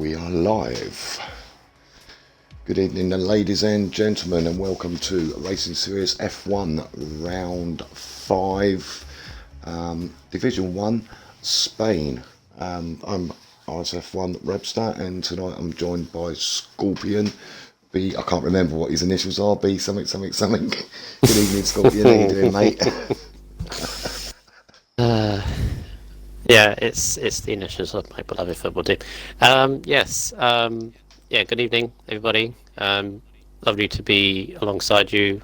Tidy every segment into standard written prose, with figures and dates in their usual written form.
We are live. Good evening, ladies and gentlemen, and welcome to Racing Series F1 Round 5, Division 1, Spain. I'm RSF1 Rebster, and tonight I'm joined by Scorpion. B, I can't remember what his initials are, B something. Good evening, Scorpion. How you doing, mate? Yeah, it's the initials of my beloved football team. Good evening, everybody. Lovely to be alongside you,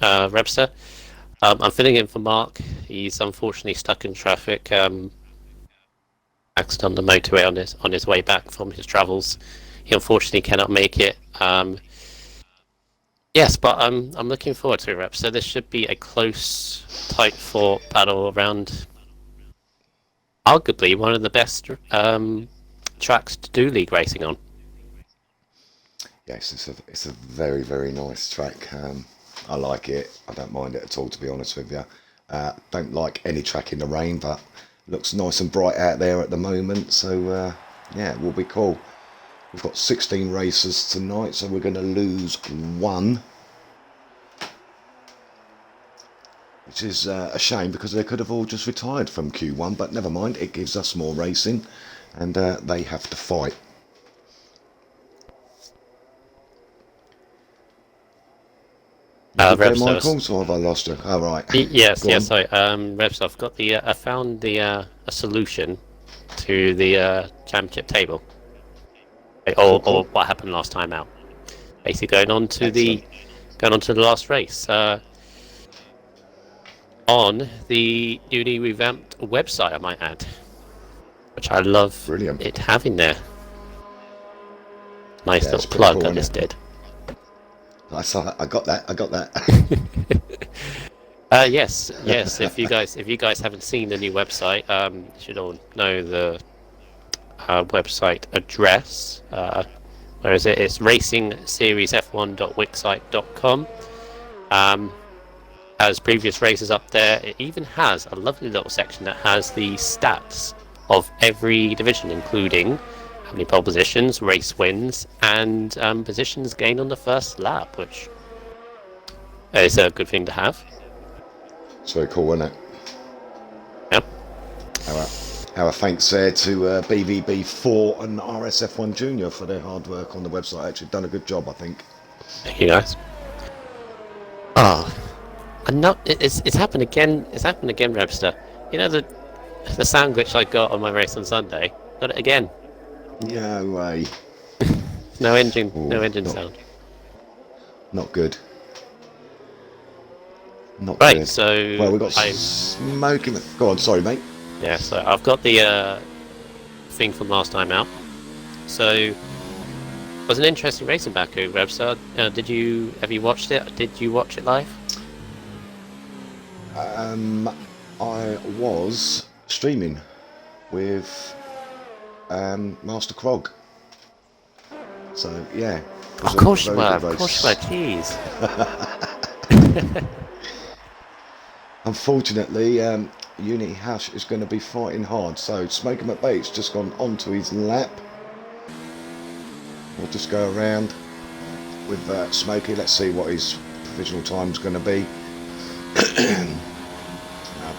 Rebster. I'm filling in for Mark. He's unfortunately stuck in traffic. Accident on the motorway on his way back from his travels. He unfortunately cannot make it. Yes, but I'm looking forward to it, Rebster. This should be a close, tight-fought battle around arguably one of the best tracks to do league racing on. Yes, it's a very, very nice track. I like it. I don't mind it at all, to be honest with you. Don't like any track in the rain, but looks nice and bright out there at the moment. So, yeah, it will be cool. We've got 16 races tonight, so we're going to lose one. Which is a shame, because they could have all just retired from Q1, but never mind, it gives us more racing, and they have to fight. Michael, or have I lost you? Oh, right. Yes, sorry. Rebs, I've got I found a solution to the championship table, or what happened last time out. Basically, going on to the last race. On the newly revamped website, I might add, which I love. Brilliant. It having there. Nice little plug I just did. I saw that. I got that. Yes. If you guys haven't seen the new website, you should all know the website address. Where is it? It's racingseries.f1.wixsite.com. Has previous races up there. It even has a lovely little section that has the stats of every division, including how many pole positions, race wins, and positions gained on the first lap, which is a good thing to have. It's very cool, isn't it? Yeah. Our thanks there to BVB4 and RSF1 Junior for their hard work on the website. Actually done a good job, I think. Thank you, guys. It's happened again. It's happened again, Rebster. You know the sound glitch I got on my race on Sunday. Got it again. No way. No engine sound. Not good. Not right, good. So well, we got smoking. Go on, sorry, mate. Yeah, so I've got the thing from last time out. So it was an interesting race in Baku, Rebster. Have you watched it? Did you watch it live? I was streaming with Master Krog. So yeah. Of course you were. Jeez. Unfortunately, Unity Hash is going to be fighting hard. So Smokey McBait's just gone onto his lap. We'll just go around with Smokey. Let's see what his provisional time's going to be.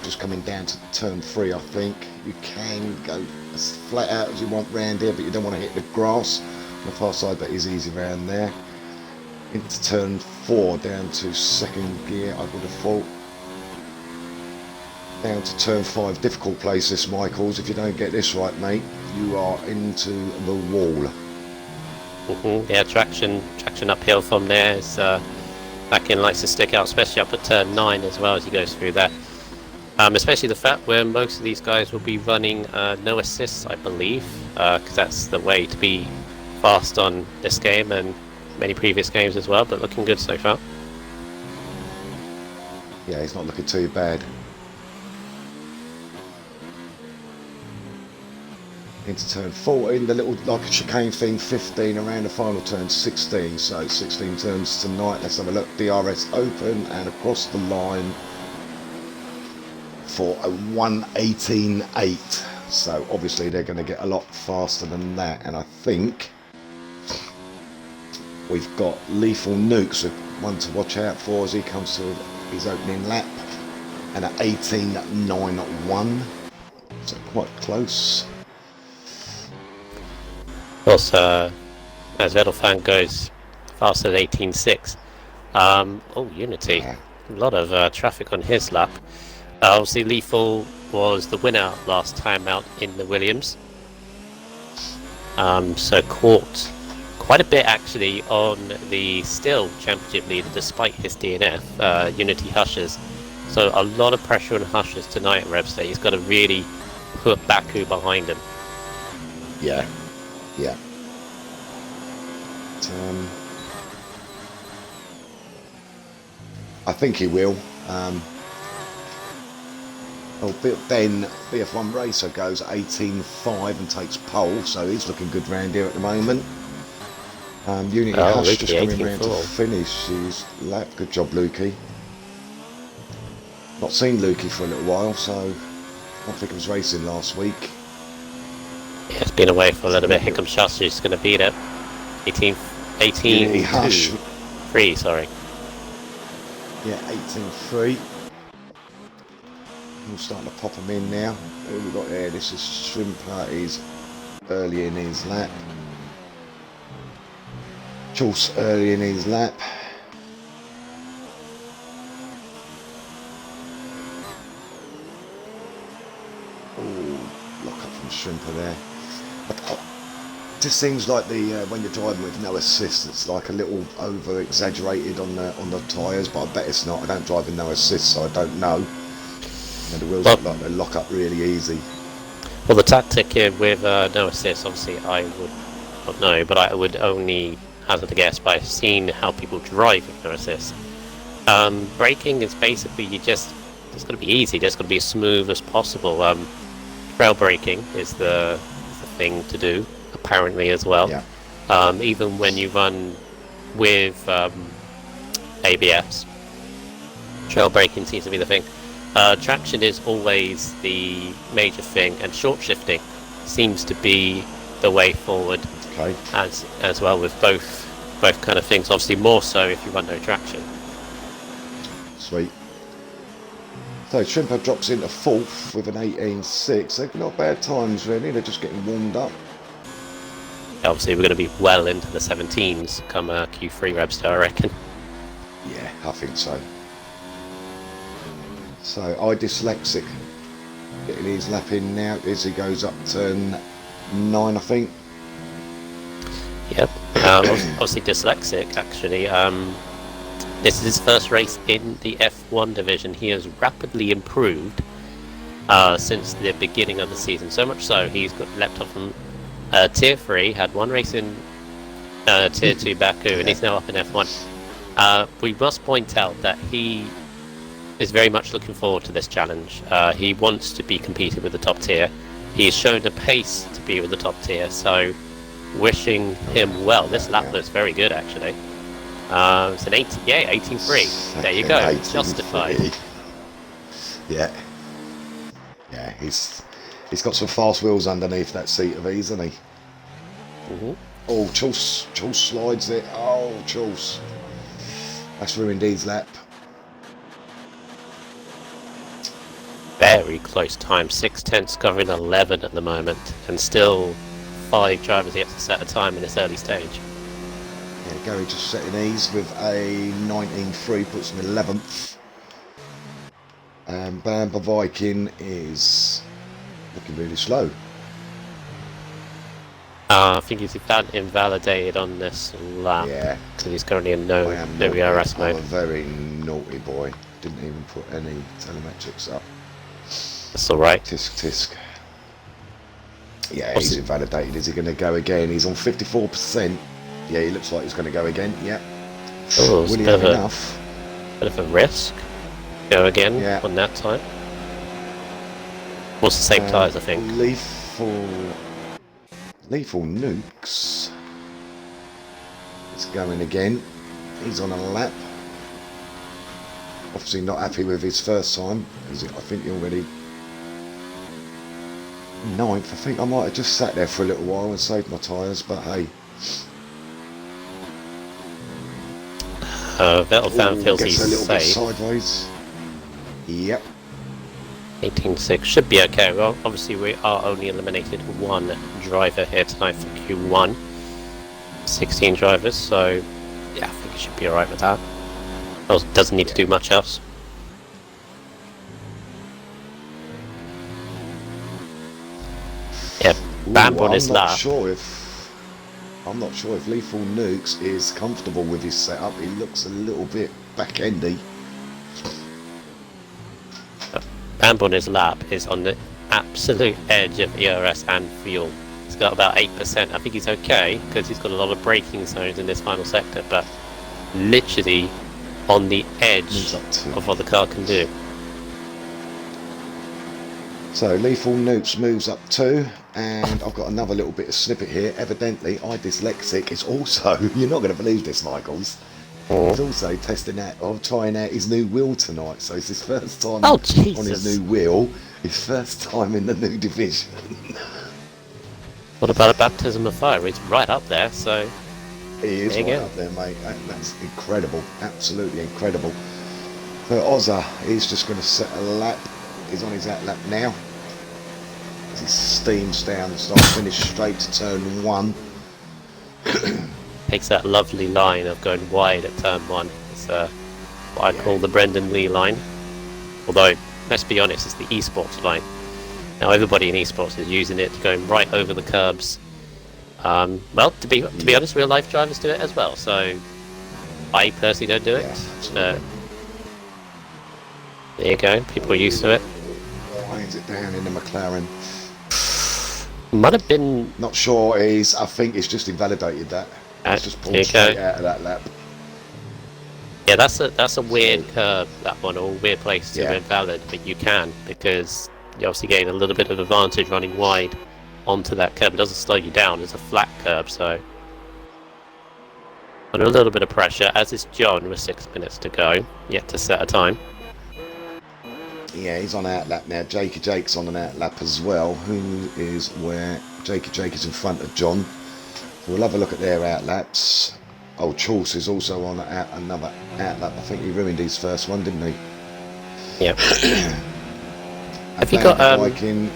Just coming down to turn 3, I think. You can go as flat out as you want round here, but you don't want to hit the grass on the far side, but it's easy around there. Into turn 4, down to second gear, I would have thought. Down to turn 5, difficult place this, Michaels. If you don't get this right, mate, you are into the wall. Yeah, traction uphill from there. Back in likes to stick out, especially up at turn 9 as well as he goes through that. Especially the fact where most of these guys will be running no assists, I believe, because that's the way to be fast on this game and many previous games as well, but looking good so far. Yeah, he's not looking too bad. Into turn 14, the little like a chicane thing, 15 around the final turn, 16. So 16 turns tonight. Let's have a look. DRS open and across the line for a 1:18.8. So obviously they're going to get a lot faster than that, and I think we've got Lethal Nukes, one to watch out for as he comes to his opening lap, and at 18.91, so quite close. Also, as Vettel goes faster than 18.6. Unity. Yeah. A lot of traffic on his lap. Obviously, Lethal was the winner last time out in the Williams. So caught quite a bit actually on the still championship leader despite his DNF, Unity Hushers. So a lot of pressure on Hushers tonight at Rebs Day. He's got to really put Baku behind him. Yeah. I think he will. Ben, BF1 Racer goes 18.5 and takes pole, so he's looking good round here at the moment. Unity Hush just coming round to finish his lap. Good job, Lukey. Not seen Lukey for a little while, so I don't think he was racing last week. Yeah, it's been away for a little bit. Here comes Shasta, who's going to beat it. 18 Hush. 3, sorry. Yeah, 18.3. We're starting to pop them in now. Who we got here? This is Shrimper. He's early in his lap. Chulce early in his lap. Oh, lock up from Shrimper there. It just seems like when you're driving with no assist, it's like a little over exaggerated on the tyres, but I bet it's not. I don't drive with no assist, so I don't know. The wheels look like they lock up really easy. Well, the tactic here with no assist, obviously I would not know, but I would only hazard a guess by seeing how people drive with no assist. Braking is basically it's got to be easy, just got to be as smooth as possible. Trail braking is the thing to do, apparently, as well. Yeah. Even when you run with ABS, trail braking seems to be the thing. Traction is always the major thing, and short shifting seems to be the way forward. Okay. As well with both kind of things. Obviously, more so if you run no traction. Sweet. So Shrimper drops into 4th with an 18.6. They're not bad times really. They're just getting warmed up. Obviously, we're going to be well into the 17s come Q3 Rebs, I reckon. Yeah, I think so. So I dyslexic getting his lap in now as he goes up turn 9, I think. Yep. Obviously dyslexic actually. This is his first race in the F1 division. He has rapidly improved since the beginning of the season. So much so he's got leapt up from Tier 3, had one race in Tier 2 Baku, and he's now up in F1. We must point out that he is very much looking forward to this challenge. He wants to be competing with the top tier. He's shown the pace to be with the top tier, so wishing him well. This lap looks very good actually. It's an 18.3. There you go, justified. Yeah, he's got some fast wheels underneath that seat of ease, hasn't he? Mm-hmm. Oh, Chulce slides it. Oh, Chulce. That's ruined his lap. Very close time, 6/10 covering 11 at the moment, and still 5 drivers yet to set a time in this early stage. Yeah, Gary just setting ease with a 19.3, puts him 11th. And Bamba Viking is looking really slow. I think he's invalidated on this lap. Yeah. Because he's currently in no ERS mode. I'm a very naughty boy. Didn't even put any telemetrics up. That's alright. Tisk. Yeah, he's invalidated. Is he going to go again? He's on 54%. Yeah, he looks like he's going to go again. Yeah. Oh, it's Will he have enough? Bit of a risk. Go again on that time. What's the same tyres, I think? Lethal Nukes. He's going again. He's on a lap. Obviously not happy with his first time, because I think he already ninth. I think I might have just sat there for a little while and saved my tyres, but hey. Vettel fan feels Gets he's a little bit safe. sideways. Yep. 18.6 should be okay. Well, obviously we are only eliminated one driver here tonight for Q1. 16 drivers, so yeah, I think it should be alright with that. Well, doesn't need to do much else. Yeah, Bambo on his lap. I'm not sure if Lethal Nukes is comfortable with his setup. He looks a little bit back-endy. Bambo on his lap is on the absolute edge of ERS and fuel. He's got about 8%. I think he's okay because he's got a lot of braking zones in this final sector, but literally on the edge of what the car can do. So Lethal Nukes moves up 2, and I've got another little bit of snippet here. Evidently, iDyslexic is also, you're not going to believe this, Michaels, he's also testing out or trying out his new wheel tonight. So it's his first time on his new wheel, his first time in the new division. What about a baptism of fire? He's right up there, so he is right up there, mate. That's incredible, absolutely incredible. So Ozza, he's just going to set a lap. He's on his out lap now. As he steams down the start finish straight to turn 1. Takes that lovely line of going wide at turn 1. It's what I call the Brendan Lee line. Although, let's be honest, it's the esports line. Now everybody in esports is using it, going right over the curbs. Well, to be honest, real life drivers do it as well. So I personally don't do it. There you go. People are used to it. Winds it down in the McLaren. Might have been. Not sure. I think it's just invalidated that. It's just pulled straight out of that lap. Yeah, that's a weird curve. That one, or weird place to invalid, but you can because you obviously gain a little bit of advantage running wide onto that curb. It doesn't slow you down. It's a flat curb, so under a little bit of pressure. As is John with 6 minutes to go, yet to set a time. Yeah, he's on out lap now. Jakey Jake's on an out lap as well. Who is where? Jakey Jake is in front of John. So we'll have a look at their out laps. Oh, Chorse is also on another out lap. I think he ruined his first one, didn't he? Yep. Have you got Viking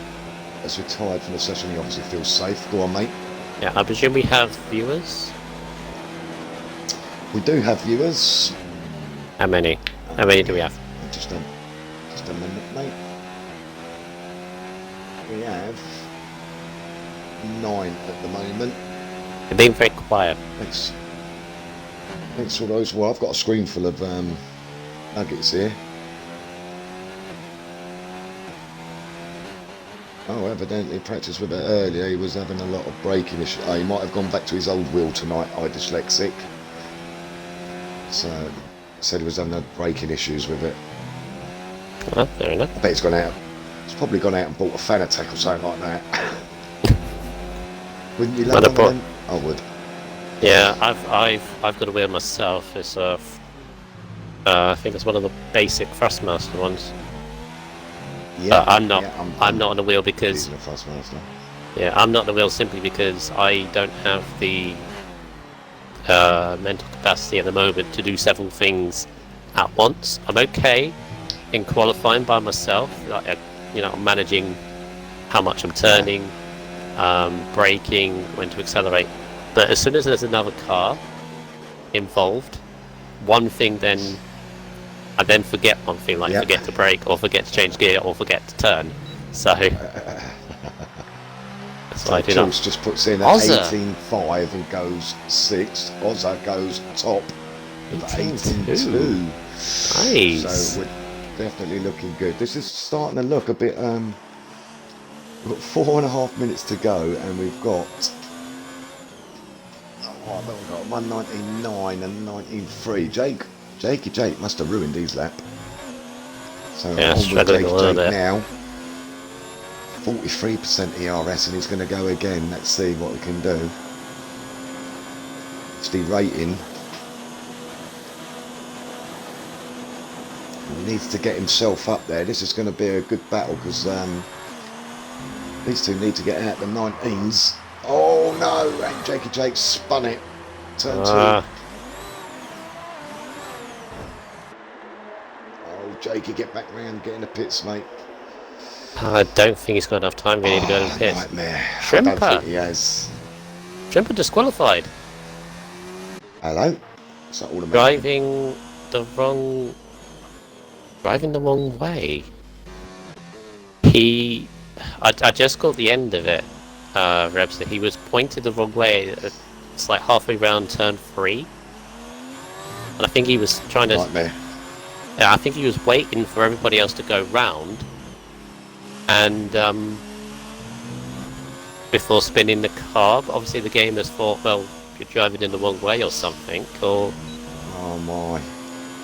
has retired from the session. He obviously feels safe. Go on, mate. Yeah, I presume we have viewers. We do have viewers. How many? How many do we have? Just a minute, mate. We have 9 at the moment. They're being very quiet. Thanks for those. Well, I've got a screen full of nuggets here. Oh, evidently practiced with it earlier. He was having a lot of braking issues. Oh, he might have gone back to his old wheel tonight. iDyslexic. So said he was having braking issues with it. Oh, fair enough. I bet he's gone out. He's probably gone out and bought a Fanatec or something like that. Wouldn't you love them? I would. Yeah, I've got a wheel myself. It's I think it's one of the basic Thrustmaster ones. Yeah, I'm not on the wheel because I'm not on the wheel simply because I don't have the mental capacity at the moment to do several things at once. I'm okay in qualifying by myself, like I'm managing how much I'm turning, braking, when to accelerate. But as soon as there's another car involved, one thing I then forget one thing, like forget to brake, or forget to change gear, or forget to turn. So that's what I do. Jules just puts in 18.5 and goes 6th. Ozza goes top with 18.2. Nice. So we're definitely looking good. This is starting to look a bit. We've got 4.5 minutes to go, and we've got. We've got 1:19.9 and 19.3. Jake must have ruined his lap. So on with Jake now. 43% ERS, and he's going to go again. Let's see what we can do. It's the rating. He needs to get himself up there. This is going to be a good battle because These two need to get out the 19s. Oh no, and Jakey Jake spun it. Turn 2. Oh, Jakey, get back round, get in the pits, mate. I don't think he's got enough time really to go in the pits. Nightmare. Shrimper. I don't think he has. Shrimper disqualified. Hello? Is that all the Driving the wrong way. I just got the end of it, Rebster. He was pointed the wrong way. It's like halfway round turn 3. And I think he was trying to... Nightmare. Yeah, I think he was waiting for everybody else to go round. And, before spinning the car. But obviously the game has thought, well, you're driving in the wrong way or something, or... Oh my.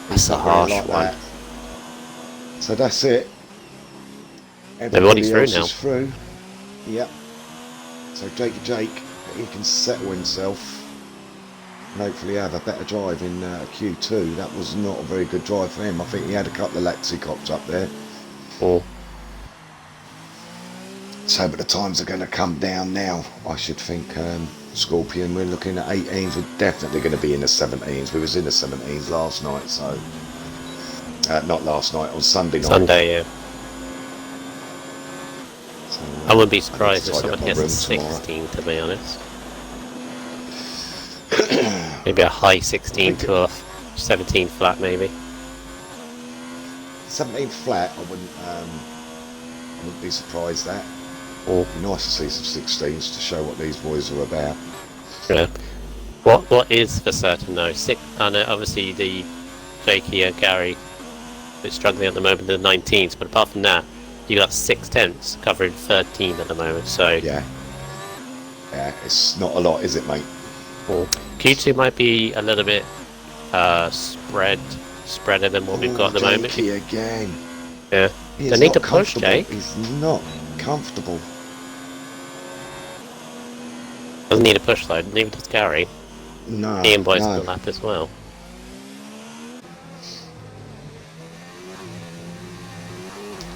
That's a harsh one. That. So that's it. Everybody's through else now. Is through. Yep. So Jakey Jake, he can settle himself and hopefully have a better drive in Q2. That was not a very good drive for him. I think he had a couple of laxy cops up there. Oh. So, but the times are going to come down now. I should think Scorpion, we're looking at 18s. We're definitely going to be in the 17s. We was in the 17s last night, so... not last night, on Sunday night. Sunday, yeah. So, I wouldn't be surprised if tidy someone up my hits a room 16, to be honest. Maybe a high 16 to a 17 flat, maybe. 17 flat, I wouldn't be surprised at. It'd be nice to see some 16s to show what these boys are about. Yeah. What is for certain though? I know obviously the Jakey and Gary is struggling at the moment in the 19s, but apart from that, you got 6 tenths covering 13 at the moment. So yeah, it's not a lot, is it, mate? Q2 might be a little bit spreader than what we've got at the moment. Jakey again. Yeah. They need to push, Jake. He's not comfortable. Doesn't need a push though, neither does Gary. No. Ian Boy's on the lap as well.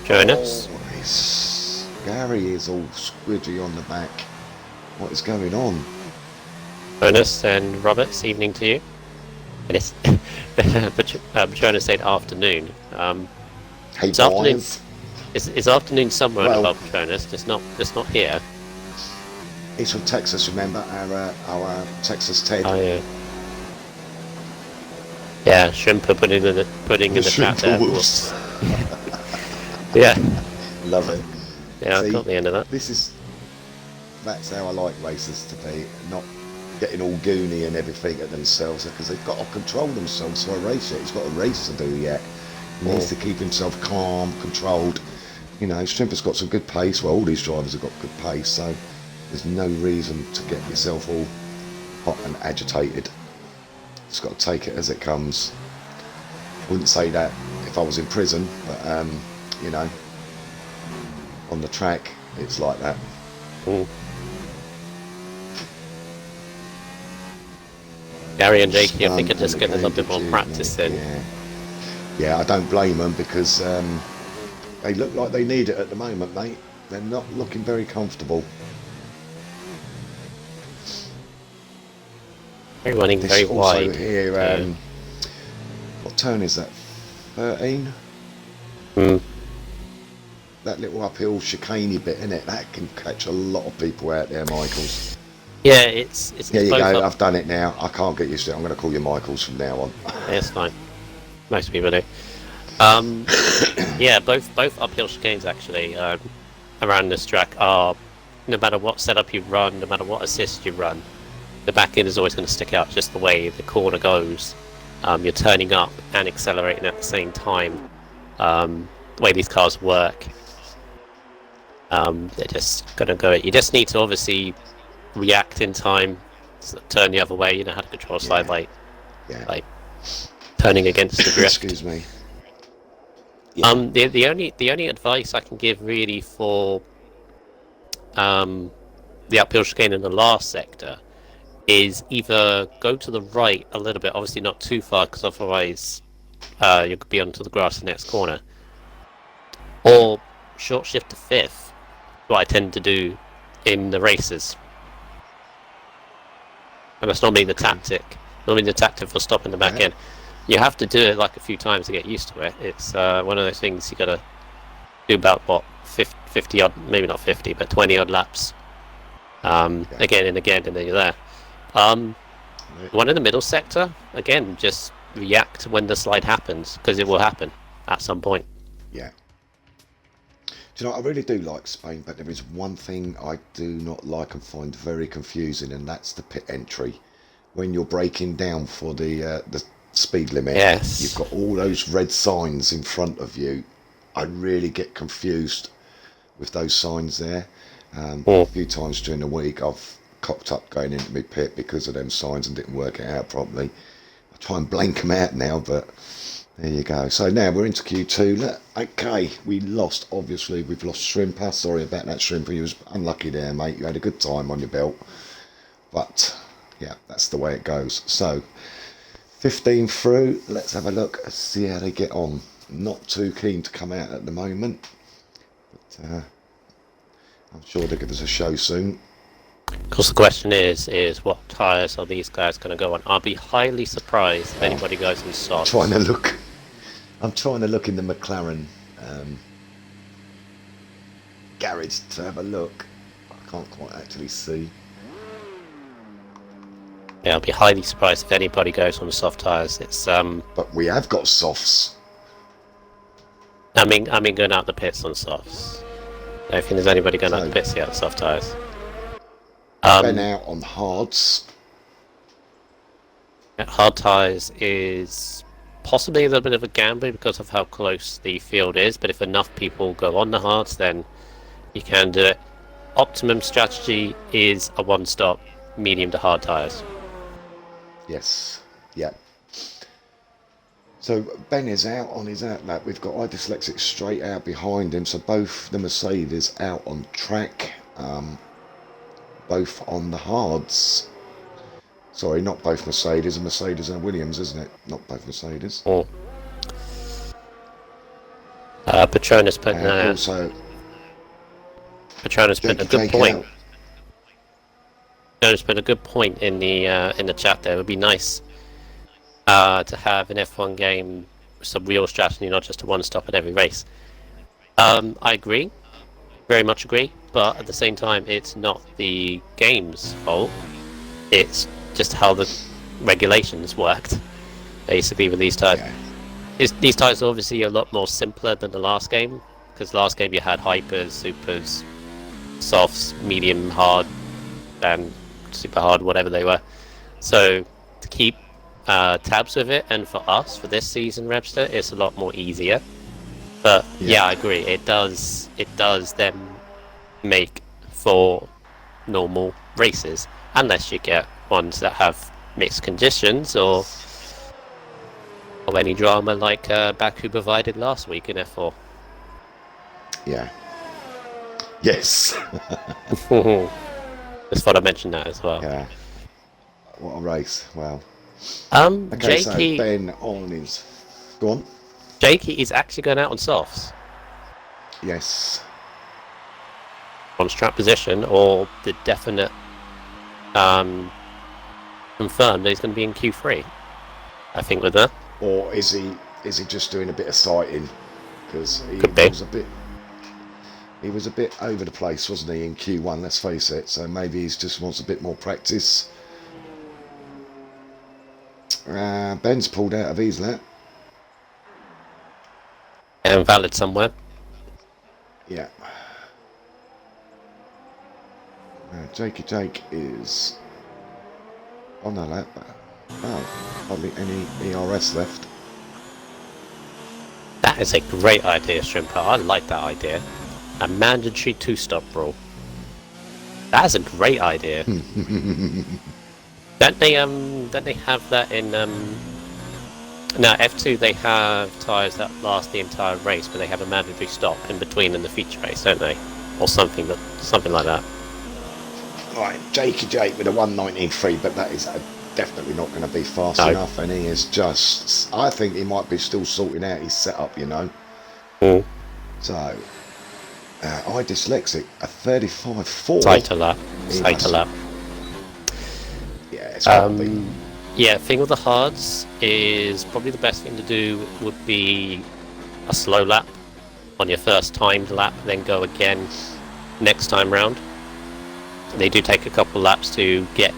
Jonas. Gary is all squidgy on the back. What is going on? Jonas and Roberts, evening to you. It is. But Jonas said afternoon. Hey, it's afternoon. boys. It's afternoon somewhere in Well, the Gulf, Jonas. It's not here. He's from Texas, remember? Our Texas Ted. Oh yeah. Yeah, Shrimper putting in the chat there. Yeah. Love it. Yeah, I got the end of that. That's how I like racers to be, not getting all goony and everything at themselves, because they've got to control themselves for a race yet. He's got a race to do yet. He needs to keep himself calm, controlled. You know, Shrimper's got some good pace. Well, all these drivers have got good pace, so there's no reason to get yourself all hot and agitated. Just got to take it as it comes. Wouldn't say that if I was in prison, but you know, on the track, it's like that. Gary and Jakey, I think, are just getting a little bit more practice in. Yeah, I don't blame them, because they look like they need it at the moment, mate. They're not looking very comfortable. They're running very wide. Here, what turn is that? 13? That little uphill chicaney bit, innit? That can catch a lot of people out there, Michaels. Yeah, it's Here you go, I've done it now. I can't get used to it. I'm going to call you Michaels from now on. Yeah, it's fine. Most people do. Yeah, both uphill chicanes actually around this track are, no matter what setup you run, no matter what assist you run, the back end is always going to stick out just the way the corner goes. You're turning up and accelerating at the same time. The way these cars work, they're just going to go. You just need to obviously react in time, turn the other way. You know how to control slide like turning against the drift. Excuse me. Yeah. The only advice I can give really for the uphill chicane in the last sector is either go to the right a little bit, obviously not too far, because otherwise you could be onto the grass the next corner, or short shift to fifth, what I tend to do in the races. And that's normally the tactic. Normally the tactic for stopping the back end. You have to do it like a few times to get used to it. It's one of those things you got to do about, what, 50 odd, maybe not 50, but 20 odd laps. Again and again, and then you're there. One in the middle sector, again, just react when the slide happens, because it will happen at some point. Yeah. Do you know, I really do like Spain, but there is one thing I do not like and find very confusing, and that's the pit entry. When you're braking down for the speed limit, yes, you've got all those red signs in front of you. I really get confused with those signs there. A few times during the week I've cocked up going into my pit because of them signs and didn't work it out properly. I try and blank them out now, but there you go. So now we're into Q2. Okay, we lost, obviously. We've lost Shrimper. Sorry about that, Shrimper. You was unlucky there, mate. You had a good time on your belt. But, yeah, that's the way it goes. So, 15 through. Let's have a look and see how they get on. Not too keen to come out at the moment. But I'm sure they'll give us a show soon. Of course, the question is what tyres are these guys going to go on? I'll be highly surprised if anybody goes in softs. I'm trying to look in the McLaren garage to have a look. I can't quite actually see. Yeah, I'll be highly surprised if anybody goes on the soft tyres. It's But we have got softs. I mean going out the pits on softs. I don't think there's anybody going out the pits yet on soft tyres. Ben out on hards. Hard tyres is possibly a little bit of a gamble because of how close the field is, but if enough people go on the hards, then you can do it. Optimum strategy is a one-stop medium to hard tyres. Yes, yeah. So Ben is out on his out lap. We've got iDyslexic straight out behind him, so both the Mercedes out on track. Both on the hards. Sorry, not both Mercedes. A Mercedes and a Williams, isn't it? Not both Mercedes. Petronas put Petronas put a good point. Petronas put a good point in the chat there. It would be nice to have an F1 game, some real strategy, not just a one-stop at every race. I agree, very much agree. But at the same time, it's not the game's fault. It's just how the regulations worked, basically, with these types. Yeah. These types are obviously a lot more simpler than the last game, because last game you had hypers, supers, softs, medium, hard, and super hard, whatever they were. So to keep tabs with it, and for us, for this season, Repster, it's a lot more easier. But yeah, I agree. It does then make for normal races, unless you get ones that have mixed conditions or any drama like Baku provided last week in F4. Yeah. Yes. Just thought I mentioned that as well. Yeah. What a race! Wow. Okay, Jakey, so Ben on his. Go on. Jakey is actually going out on softs. Yes. On strap position, or the definite confirmed that he's going to be in Q3. I think with that. Or is he just doing a bit of sighting? Because he was a bit over the place, wasn't he, in Q1? Let's face it. So maybe he just wants a bit more practice. Ben's pulled out of his lap. And valid somewhere. Yeah. Jake is on the lap. Hardly any ERS left. That is a great idea, Shrimper. I like that idea. A mandatory two-stop rule. That is a great idea. Don't they have that in now F2 they have tyres that last the entire race, but they have a mandatory stop in between in the feature race, don't they? Or something like that. Right, Jake with a 1:19.3, but that is definitely not going to be fast enough, and he is just. I think he might be still sorting out his setup, you know. So I dyslexic, a 35.4. Tighter lap. Tighter lap. Yeah, it's gotta be. Yeah, thing with the hards is probably the best thing to do would be a slow lap on your first timed lap, then go again next time round. They do take a couple laps to get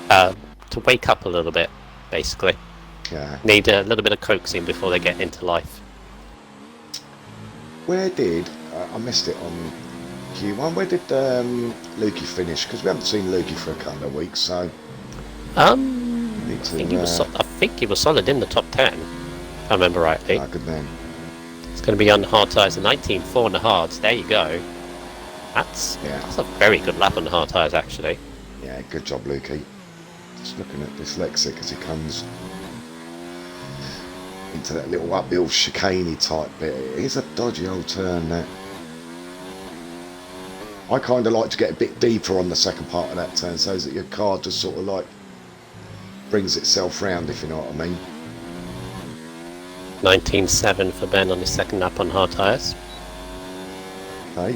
to wake up a little bit, basically. Yeah. Need a little bit of coaxing before they get into life. Where did I missed it on Q1? Where did Lukey finish? Because we haven't seen Lukey for a couple of weeks, so. I think he was solid in the top 10, if I remember rightly. Good man. It's going to be on the hard tyres, the 19.4 on the hards. There you go. That's a very good lap on the hard tyres, actually. Yeah, good job, Lukey. Just looking at dyslexic as he comes into that little uphill chicane type bit. It is a dodgy old turn, that. I kind of like to get a bit deeper on the second part of that turn so that your car just sort of like brings itself round, if you know what I mean. 19.7 for Ben on his second lap on hard tyres. Okay.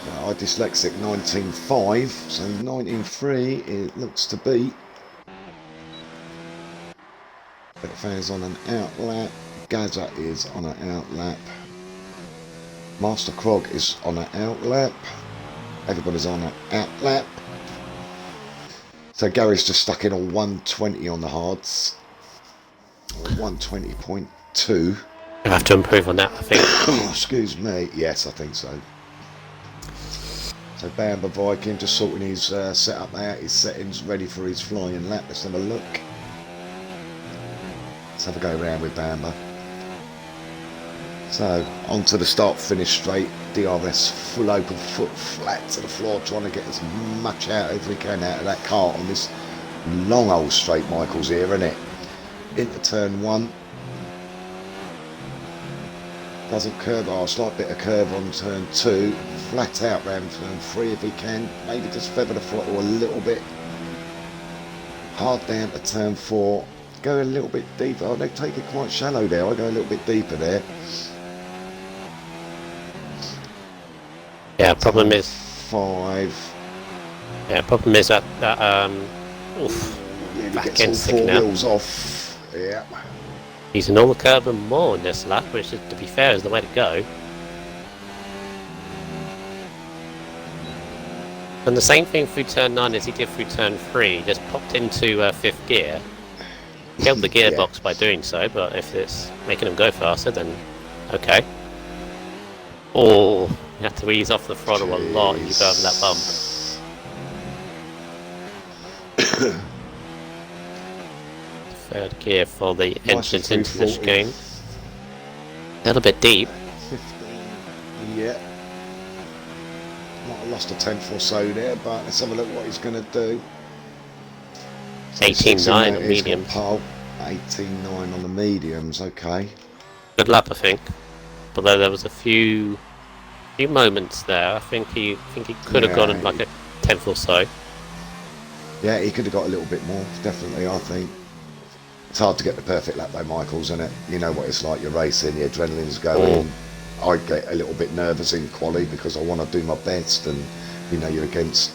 I dyslexic 19.5, so 19.3 it looks to be. Betfair's on an out lap. Gaza is on an out lap. Master Krog is on an out lap. Everybody's on an out lap. So Gary's just stuck in a 120 on the hards. 120.2. I have to improve on that, I think. Excuse me. Yes, I think so. So Bamba Viking just sorting his setup out, his settings, ready for his flying lap. Let's have a look. Let's have a go around with Bamba. So, onto the start finish straight. DRS full open foot flat to the floor, trying to get as much out as we can out of that car on this long old straight Michael's here, isn't it? Into turn 1. Doesn't curve, a slight bit of curve on turn 2. Flat out round turn 3 if he can. Maybe just feather the throttle a little bit. Hard down to turn 4. Go a little bit deeper. Oh, they take it quite shallow there. I go a little bit deeper there. Yeah, problem is 5. Yeah, problem is that oof, Yeah, he back gets all end 4 sticking out. wheels off. Yeah. Using all the curb and more in this lap, which is, to be fair, is the way to go. And the same thing through turn 9 as he did through turn 3. Just popped into 5th gear. Killed the gearbox by doing so, but if it's making him go faster, then okay. Or you have to ease off the throttle a lot if you go over that bump. Third gear for the entrance into the chicane. A little bit deep. 15. Yeah. Might have lost a tenth or so there, but let's have a look what he's going to do. 18.9 on mediums. 18.9 on the mediums, okay. Good lap, I think. Although there was a few moments there, I think he could have gone like a tenth or so. Yeah, he could have got a little bit more, definitely, I think. It's hard to get the perfect lap though, Michael's, isn't it? You know what it's like, you're racing, your adrenaline's going. I get a little bit nervous in quali because I want to do my best, and you know, you're against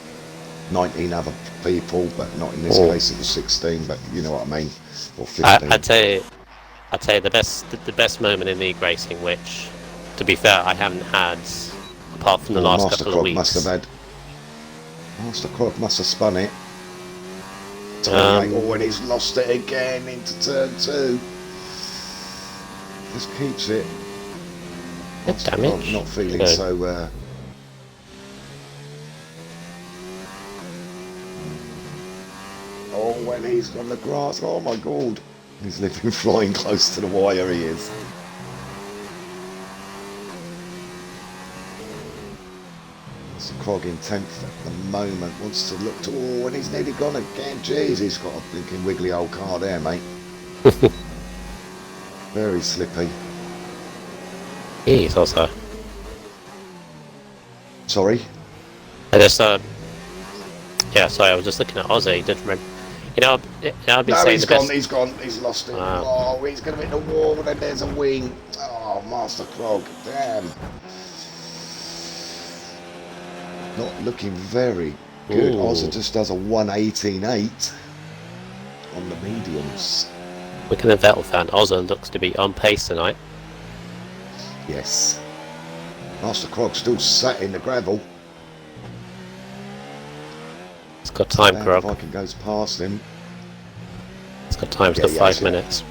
19 other people, but not in this case, it was 16, but you know what I mean, or 15. I'd say the best moment in league racing, which, to be fair, I haven't had apart from the last couple of weeks. Master Krog must have spun it. And he's lost it again into turn 2. Just keeps it. Good damage. Not feeling so. Oh, when he's on the grass, oh my god. He's living flying close to the wire, he is. It's Krog in 10th at the moment, wants to look to, and he's nearly gone again. Jeez, he's got a blinking wiggly old car there, mate. Very slippy. He's also. Sorry? I just, yeah, sorry, I was just looking at Ozzy. He did remember. You know, I've been saying he's lost it. Oh, he's going to hit the wall, and then there's a wing. Oh, Oh, Master Krog, damn. Not looking very good. Ozza just does a 1:18.8 on the mediums. Looking at Vettel fan, Ozza looks to be on pace tonight. Yes. Master Krog still sat in the gravel. It's got time, Krog. If I can goes past him. It's got time, it's got 5 minutes.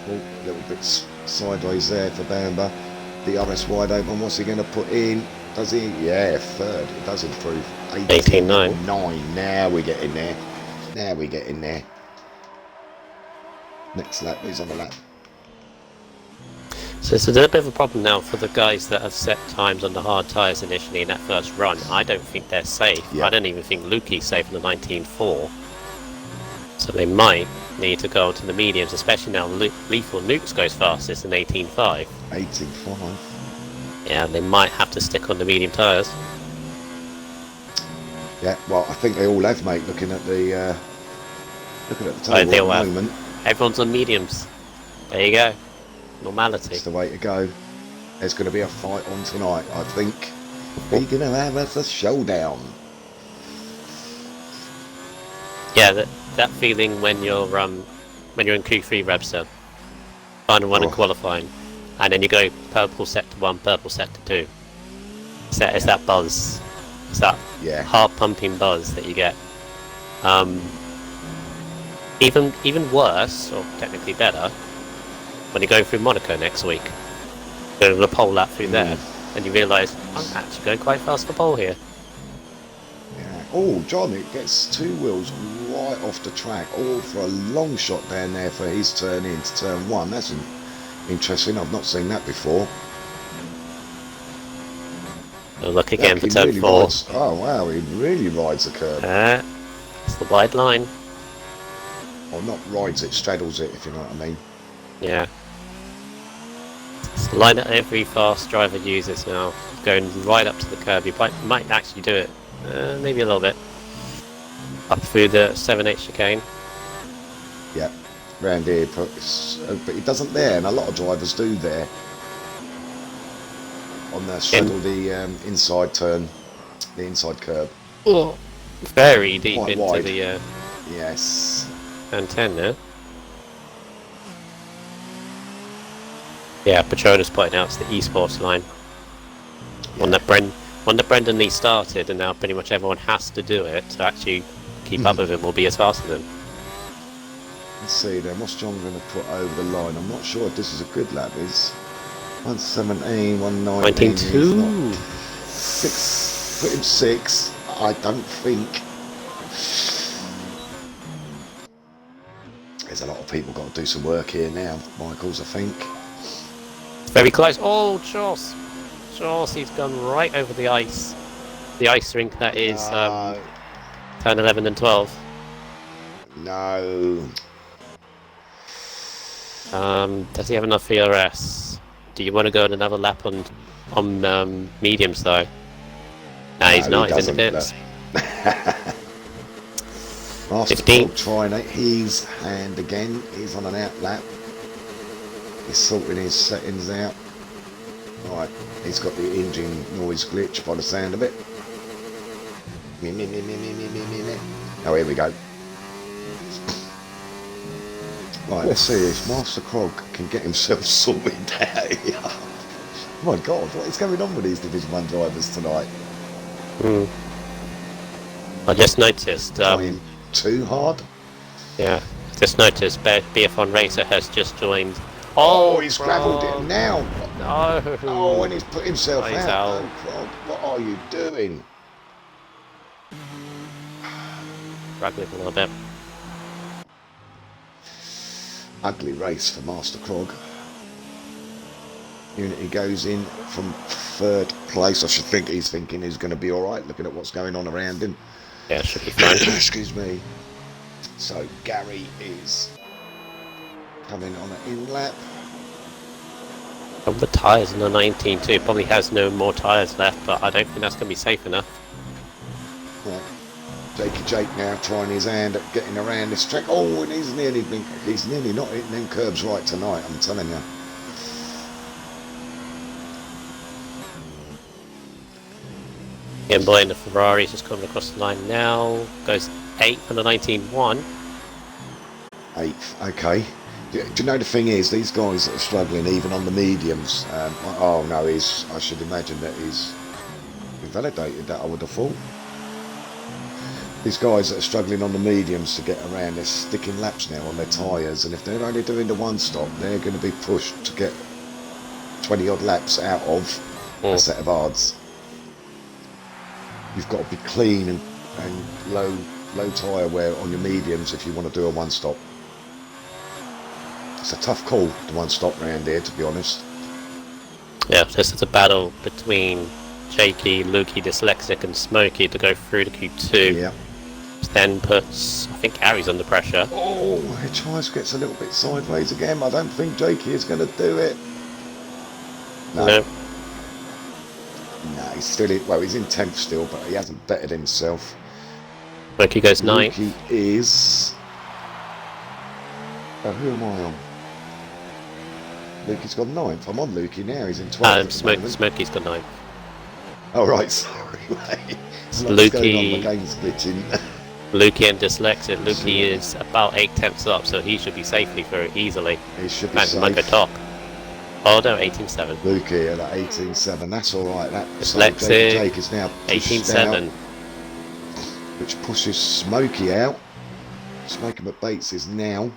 Oh, a little bit sideways there for Bamber. The RS wide open, what's he going to put in? Does he? Yeah, third. It does improve. 18.9. 9. Now we get in there. Now we get in there. Next lap, he's on the lap. So it's a little bit of a problem now for the guys that have set times on the hard tyres initially in that first run. I don't think they're safe. Yeah. I don't even think Lukey's safe in the 19.4. So they might need to go to the mediums, especially now Lethal Nukes goes fastest in 18.5. 18.5. Yeah, they might have to stick on the medium tyres. Yeah, well, I think they all have, mate, looking at the table at the moment. Everyone's on mediums. There you go. Normality. That's the way to go. There's going to be a fight on tonight, I think. We're going to have us a showdown. Yeah, that feeling when you're in Q3 Rebster, final one in qualifying, and then you go purple sector 1, purple sector 2. It's that buzz. It's that heart pumping buzz that you get. Even worse, or technically better, when you go through Monaco next week, go to the pole lap through there, and you realise I'm actually going quite fast for pole here. Yeah. Oh, John, it gets 2 wheels right off the track, all for a long shot down there for his turn into turn 1. That's interesting. I've not seen that before. Look again for turn 4. Rides. Oh wow, he really rides the curb. It's the wide line. Or not rides it, straddles it, if you know what I mean. Yeah. It's the line that every fast driver uses now. Going right up to the curb. You might actually do it. Maybe a little bit. Up through the 7-8 chicane. Yeah. Round here, but he doesn't there, and a lot of drivers do there. On the straddle the inside turn, the inside curb. Oh, very deep quite into wide. the Yes. turn 10 there. Yeah, Petronas pointing out it's the esports line. One that Brendan Lee started, and now pretty much everyone has to do it to actually keep up with him or be as fast as him. Let's see then, what's John going to put over the line? I'm not sure if this is a good lap. Is 117, 119. 19.2. 6. Put him 6. I don't think. There's a lot of people got to do some work here now, Michaels, I think. Very close. Oh, Joss, he's gone right over the ice. The ice rink that is turn 11 and 12. No. Does he have enough VRS? Do you want to go on another lap on mediums though? No, he's not. He's in the pits. Master 15. Krog trying his hand again. He's on an out lap. He's sorting his settings out. Right, he's got the engine noise glitch by the sound of it. Oh, here we go. Right, let's see if Master Krog can get himself sorted out here. Oh my God, what is going on with these Division 1 drivers tonight? I just noticed. Trying too hard? Yeah, just noticed BF1 Racer has just joined. Oh, he's gravelled it now. No. Oh, and he's put himself He's out. out. Oh, Krog, what are you doing? Struggling a little bit. Ugly race for Master Krog. Unity goes in from 3rd place. I should think he's thinking he's going to be alright, looking at what's going on around him. Yeah, should be fine. Excuse me. So Gary is coming on an in lap. From the tyres in the 19 too. Probably has no more tyres left, but I don't think that's going to be safe enough. Yeah. Jakey Jake now trying his hand at getting around this track. Oh, and he's nearly not hitting them curbs right tonight, I'm telling you. Game Boy in the Ferrari just coming across the line now. Goes 8th on the 19-1. 8th, okay. Do you know the thing is, these guys that are struggling even on the mediums, oh no, I should imagine that he's invalidated that, I would have thought. These guys that are struggling on the mediums to get around, they're sticking laps now on their tyres, and if they're only doing the one stop, they're going to be pushed to get 20 odd laps out of a set of hards. You've got to be clean and low tyre wear on your mediums if you want to do a one stop. It's a tough call, the one stop round here, to be honest. Yeah, this is a battle between Jakey, Lukey, Dyslexic and Smokey to go through to Q2. Yeah. Then puts, I think Harry's under pressure. Oh, Hitchhise gets a little bit sideways again. I don't think Jakey is going to do it. No. No, he's still in, well, he's in 10th still, but he hasn't bettered himself. Smokey goes 9th. Lukey is... Oh, who am I on? Lukey's got 9th. I'm on Lukey now. He's in 12th. Smokey's got 9th. Oh, right, sorry, mate. Lukey... The game's glitching. Lukey and Dyslexic. Lukey is about 8/10 up, so he should be safely through it easily. He should be safe. Might go top. Oh no, 18-7. Lukey at 18-7. That's all right. That Dyslexic, Jake is now 18-7, which pushes Smokey out. Smokey McBates is now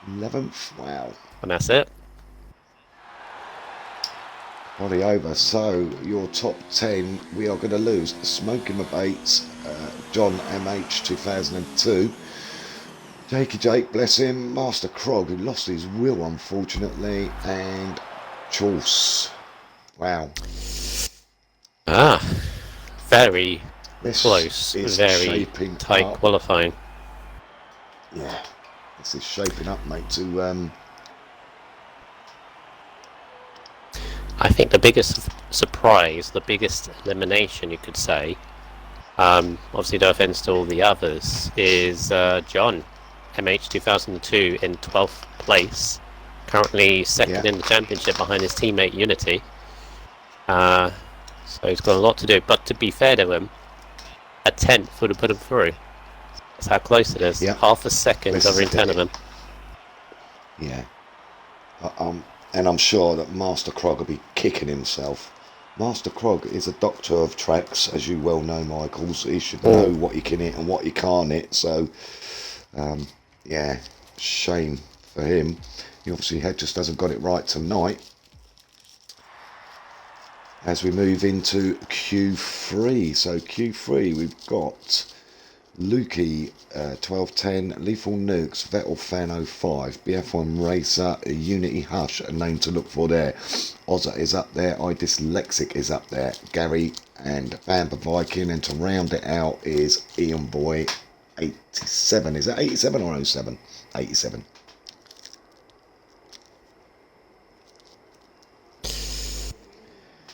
11th. Wow. And that's it. Body over. So your top 10, we are going to lose Smokey McBates, John MH 2002, Jakey Jake, bless him, Master Krog, who lost his will unfortunately, and Chorse. Wow. Very this close, very tight up. Qualifying. Yeah, this is shaping up, mate, to I think the biggest surprise, the biggest elimination you could say, obviously no offense to all the others, is John, MH 2002 in 12th place, currently second in the championship behind his teammate Unity. So he's got a lot to do, but to be fair to him, a 10th would have put him through. That's how close it is. Half a second over in 10 of them. Yeah. And I'm sure that Master Krog will be kicking himself. Master Krog is a doctor of tracks, as you well know, Michael, so he should know what he can hit and what he can't hit. So, yeah, shame for him. He obviously just hasn't got it right tonight. As we move into Q3. So Q3, we've got Lukey, 1210, Lethal Nukes, Vettel Fan 05, BF1 Racer, Unity Hush, a name to look for there. Ozza is up there, I Dyslexic is up there, Gary and Bamba Viking, and to round it out is Ian Boy 87. Is that 87 or 07? 87.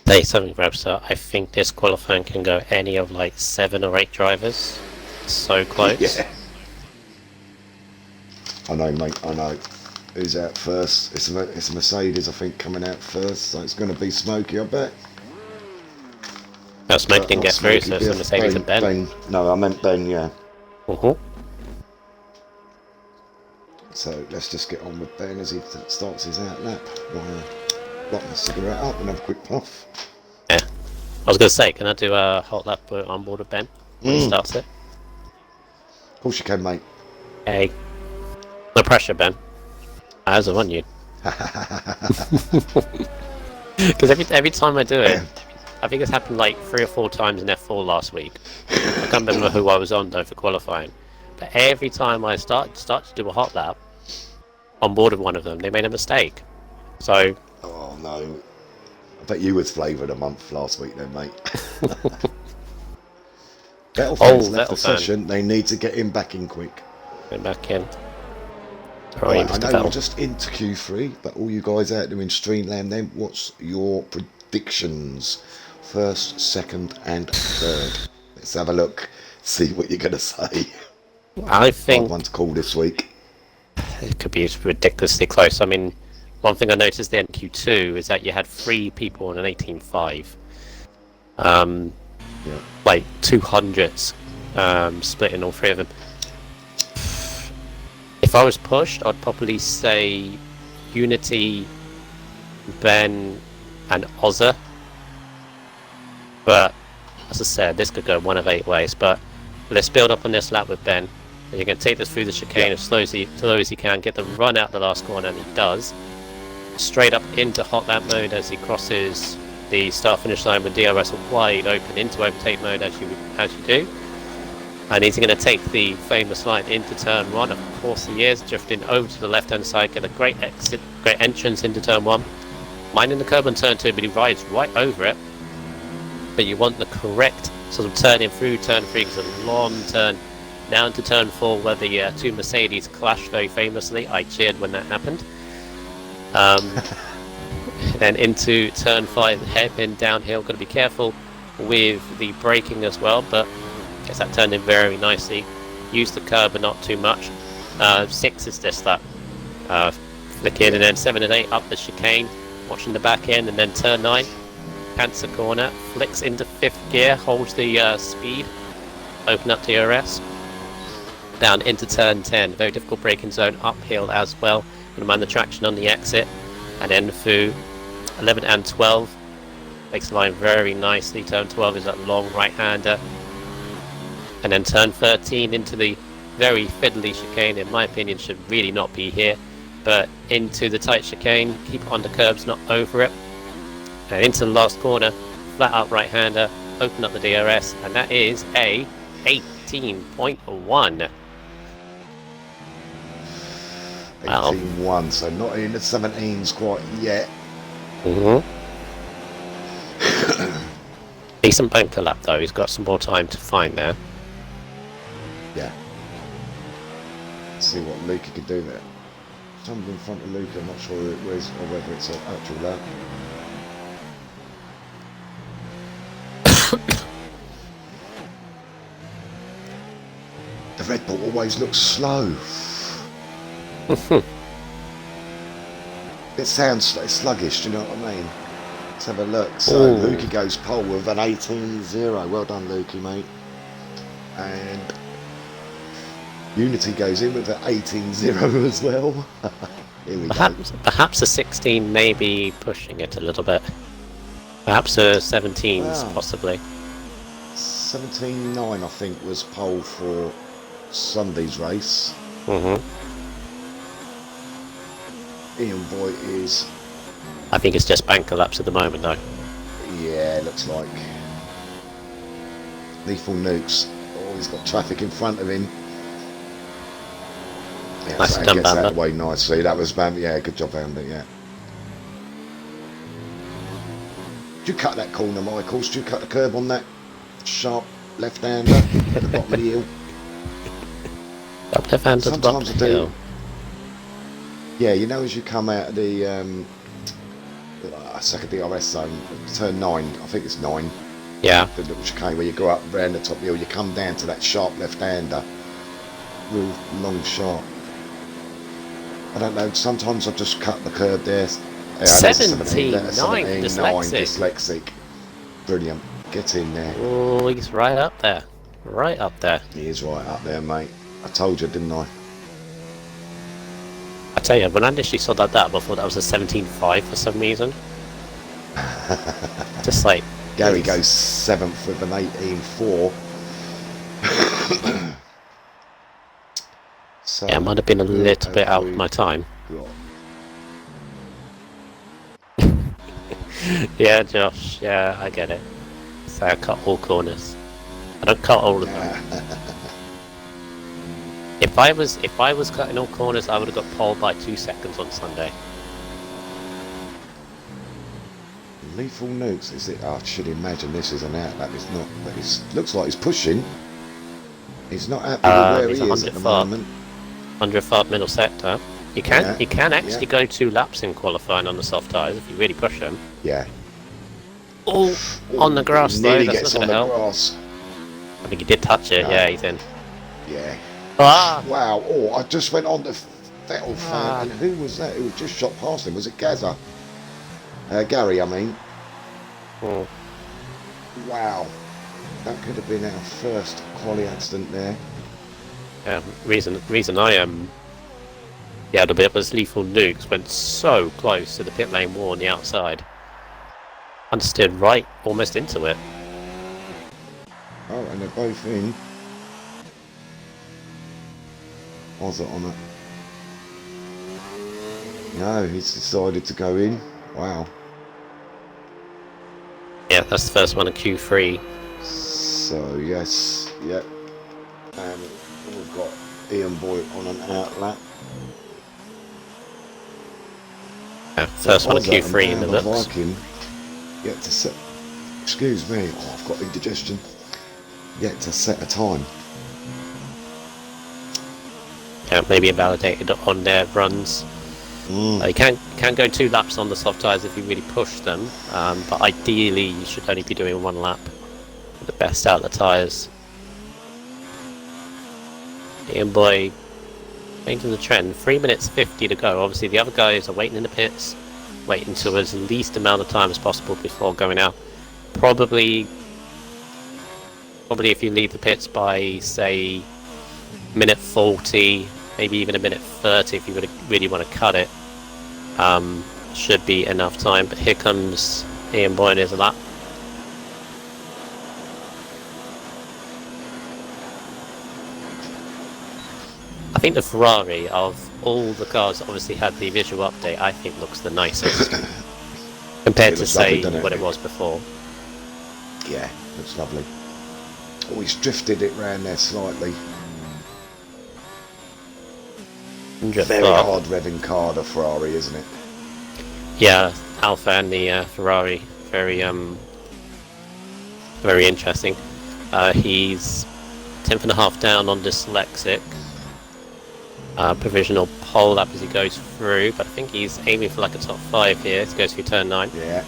Say something, Rapster. I think this qualifying can go any of like 7 or 8 drivers. So close. Yeah. I know, mate, I know. Who's out first? It's a Mercedes, I think, coming out first, so it's going to be Smokey, I bet. No, Smokey didn't get through, so it's a Mercedes and Ben. No, I meant Ben, yeah. Uh-huh. So let's just get on with Ben as he starts his out lap. Light my cigarette up and have a quick puff. Yeah. I was going to say, can I do a hot lap on board with Ben when he starts it? Of course you can, mate. Hey. No pressure, Ben. Eyes are on you. Because every time I do it, I think it's happened like 3 or 4 times in F4 last week. I can't remember who I was on though for qualifying. But every time I start to do a hot lap on board with one of them, they made a mistake. So. Oh no. I bet you was flavour of the month last week then, mate. Vettel fans left the session. They need to get him back in quick. Get back in. Right, I know we're just into Q3, but all you guys out there in Streamland then, what's your predictions? First, second and third. Let's have a look, see what you're going to say. I think... Hard one to call this week. It could be ridiculously close. I mean, one thing I noticed in Q2 is that you had 3 people on an 18.5. Yeah. like 200s, splitting all three of them. If I was pushed, I'd probably say Unity, Ben, and Ozza. But as I said, this could go one of 8 ways. But let's build up on this lap with Ben. You're going to take this through the chicane as slow as you can, get the run out the last corner, and he does. Straight up into hot lap mode as he crosses the start-finish line with DRS wide open into overtake mode as you do. And he's going to take the famous line into turn 1. Of course he is, drifting over to the left-hand side, get a great entrance into turn 1. Minding the curb on turn 2, but he rides right over it. But you want the correct sort of turning through turn 3, because a long turn down to turn 4 where the two Mercedes clashed very famously. I cheered when that happened. Then into turn 5, hairpin downhill. Got to be careful with the braking as well, but gets that turned in very nicely. Use the curb but not too much. 6 is this lap. Flicking, and then 7 and 8 up the chicane, watching the back end, and then turn 9, pants the corner, flicks into 5th gear, holds the speed, open up DRS, down into turn 10, very difficult braking zone, uphill as well. Going to mind the traction on the exit, and then through 11 and 12, makes the line very nicely. Turn 12 is that long right-hander, and then turn 13 into the very fiddly chicane. In my opinion, should really not be here, but into the tight chicane, keep it on the curbs, not over it, and into the last corner, flat out right-hander, open up the DRS, and that is a 18.1. 18.1, so not in the 17s quite yet. Decent bunker lap though, he's got some more time to find there. Yeah. Let's see what Luca can do there. Somebody in front of Luca, I'm not sure who it was or whether it's an actual lap. The Red Bull always looks slow. It sounds sluggish, do you know what I mean? Let's have a look. So Lukey goes pole with an 18.0. Well done, Lukey, mate. And Unity goes in with an 18.0 as well. Here we go. Perhaps a 16 may be pushing it a little bit. Perhaps a 17s possibly. 17.9 I think was pole for Sunday's race. Ian Voigt is... I think it's just banker laps at the moment though. Yeah, looks like. Lethal Nukes. Oh, he's got traffic in front of him. Yeah, nice so done, gets out Bamber. of the way nicely. That was Bamber. Yeah, good job, Bamber, yeah. Did you cut that corner, Michael? Did you cut the curb on that sharp left-hander at the bottom of the hill? Up left-hander at the bottom of the hill. Yeah, you know, as you come out of the second DRS zone, turn 9, I think it's 9. Yeah. The little chicane where you go up round the top of the hill, you come down to that sharp left-hander, real long sharp. I don't know, sometimes I just cut the curb there. Yeah, 17.9 dyslexic. Brilliant. Get in there. Oh, he's right up there. Right up there. He is right up there, mate. I told you, didn't I? I tell you, when I initially saw that I thought that was a 17.5 for some reason. Just like... Gary goes 7th with an 18.4. So yeah, it might have been a little bit out of my time. Yeah, Josh, yeah, I get it. So I cut all corners. I don't cut all of them. If I was cutting all corners, I would have got pole by 2 seconds on Sunday. Lethal Nukes, is it? I should imagine this is an outlap. It's not, but it looks like he's pushing. He's not happy with where he is at the moment. 100th middle sector. You can actually go 2 laps in qualifying on the soft tyres if you really push them. Yeah. Oh, on the grass though. That's not going to help. Grass. I think he did touch it. Yeah, he's in. Yeah. Ah. Wow. Oh, I just went on to Vettel fan, and who was that? Who just shot past him? Was it Gaza? Gary, I mean. Oh. Wow. That could have been our first quali accident there. Reason I yeah, the bit was Lethal Nukes went so close to the pit lane wall on the outside. Understeered right almost into it. Oh, and they're both in. Was it on it? No, he's decided to go in. Wow. Yeah, that's the first one in Q3. So, yes, yep. And we've got Ian Boyd on an outlap. Yeah, first one in Q3 in the books. Viking yet to set. Excuse me, oh, I've got indigestion. Yet to set a time. Yeah, maybe invalidated on their runs. You can go 2 laps on the soft tyres if you really push them, but ideally you should only be doing 1 lap with the best out of the tyres. Ian Boy changing the trend. 3 minutes 50 to go. Obviously the other guys are waiting in the pits, waiting to as least amount of time as possible before going out. Probably if you leave the pits by, say, minute 40, maybe even a minute 30 if you really want to cut it, should be enough time. But here comes Ian Boy and his lap. I think the Ferrari, of all the cars that obviously had the visual update, I think looks the nicest compared to, say, what it was before. Yeah, looks lovely. Oh, he's drifted it round there slightly. Very hard revving car, the Ferrari, isn't it? Yeah, Alpha and the Ferrari, very interesting. He's 10th and a half down on dyslexic. Provisional pole up as he goes through, but I think he's aiming for like a top 5 here as he goes through turn 9. Yeah,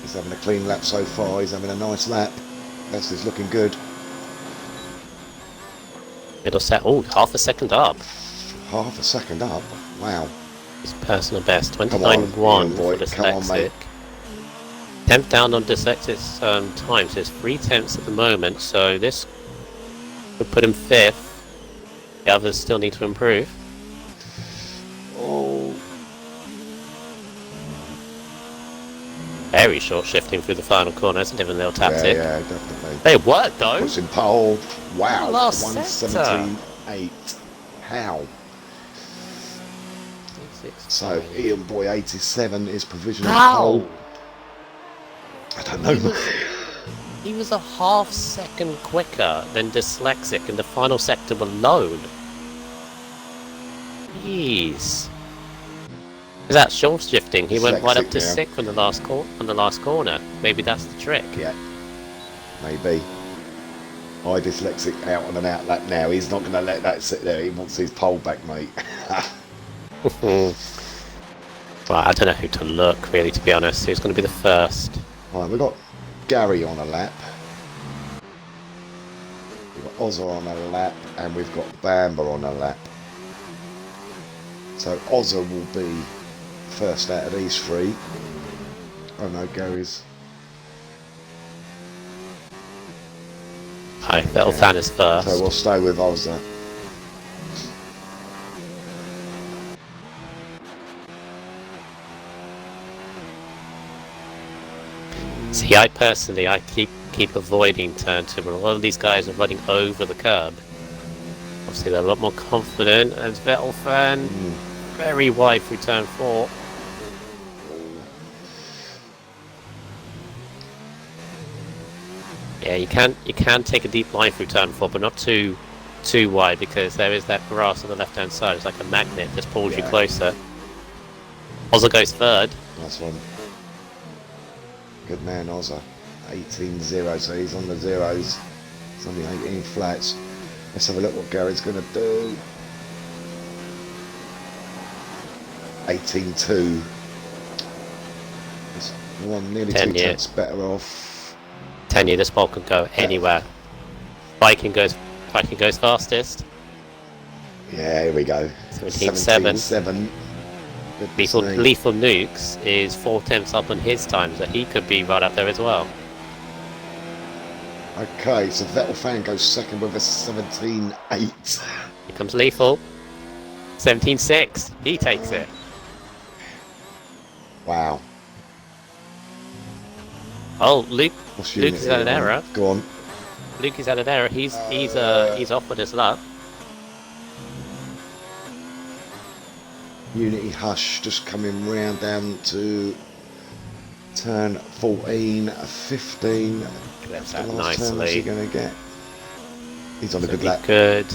he's having a clean lap so far. He's having a nice lap. This is looking good. Middle set. Oh, half a second up. Half a second up. Wow. His personal best. 29.1 for dyslexic. 10th down on dyslexic's time, so it's 3 tenths at the moment. So this would put him 5th. The others still need to improve. Oh. Very short shifting through the final corner. That's a different little tactic. Yeah, definitely. They worked though. Pushing pole. Wow. Last 117.8. How? So Ian Boy 87 is provisional pole. I don't know. He was a half second quicker than dyslexic in the final sector alone. Jeez. Is that short shifting? He went right up to 6th on the last corner. Maybe that's the trick. Yeah. Maybe. High dyslexic out on an outlap now. He's not going to let that sit there. He wants his pole back, mate. Well, I don't know who to look, really, to be honest. Who's going to be the first? Right, we've got Gary on a lap. We've got Ozza on a lap. And we've got Bamber on a lap. So Ozza will be first out of these 3. Oh no, Gary's. Hi, Vettel is first. So we'll stay with Ozza. See, I keep avoiding turn 2, but a lot of these guys are running over the curb. Obviously they're a lot more confident, and Vettel fan very wide through turn 4. Yeah, you can take a deep line through turn 4, but not too wide, because there is that grass on the left hand side. It's like a magnet, just pulls you closer. Ozza goes 3rd. Nice one. Good man, Ozza. 18-0, so he's on the zeros. He's on the 18 flats. Let's have a look what Gary's going to do. 18-2. Nearly 2 tenths better off. 10 year, this ball can go anywhere. Viking goes fastest. Yeah, here we go. 17.7. Lethal Nukes is 4 tenths up on his time, so he could be right up there as well. Okay, so Vettel fan goes second with a 17.8. Here comes Lethal. 17.6. He takes it. Wow. Oh, Luke. What's Luke Unity is at an on? error. Go on. Luke is at an error. He's off with his luck. Unity Hush just coming round down to turn 14, 15. That's The that last turn, what's he nicely. going to get? He's on a So good he lap. could.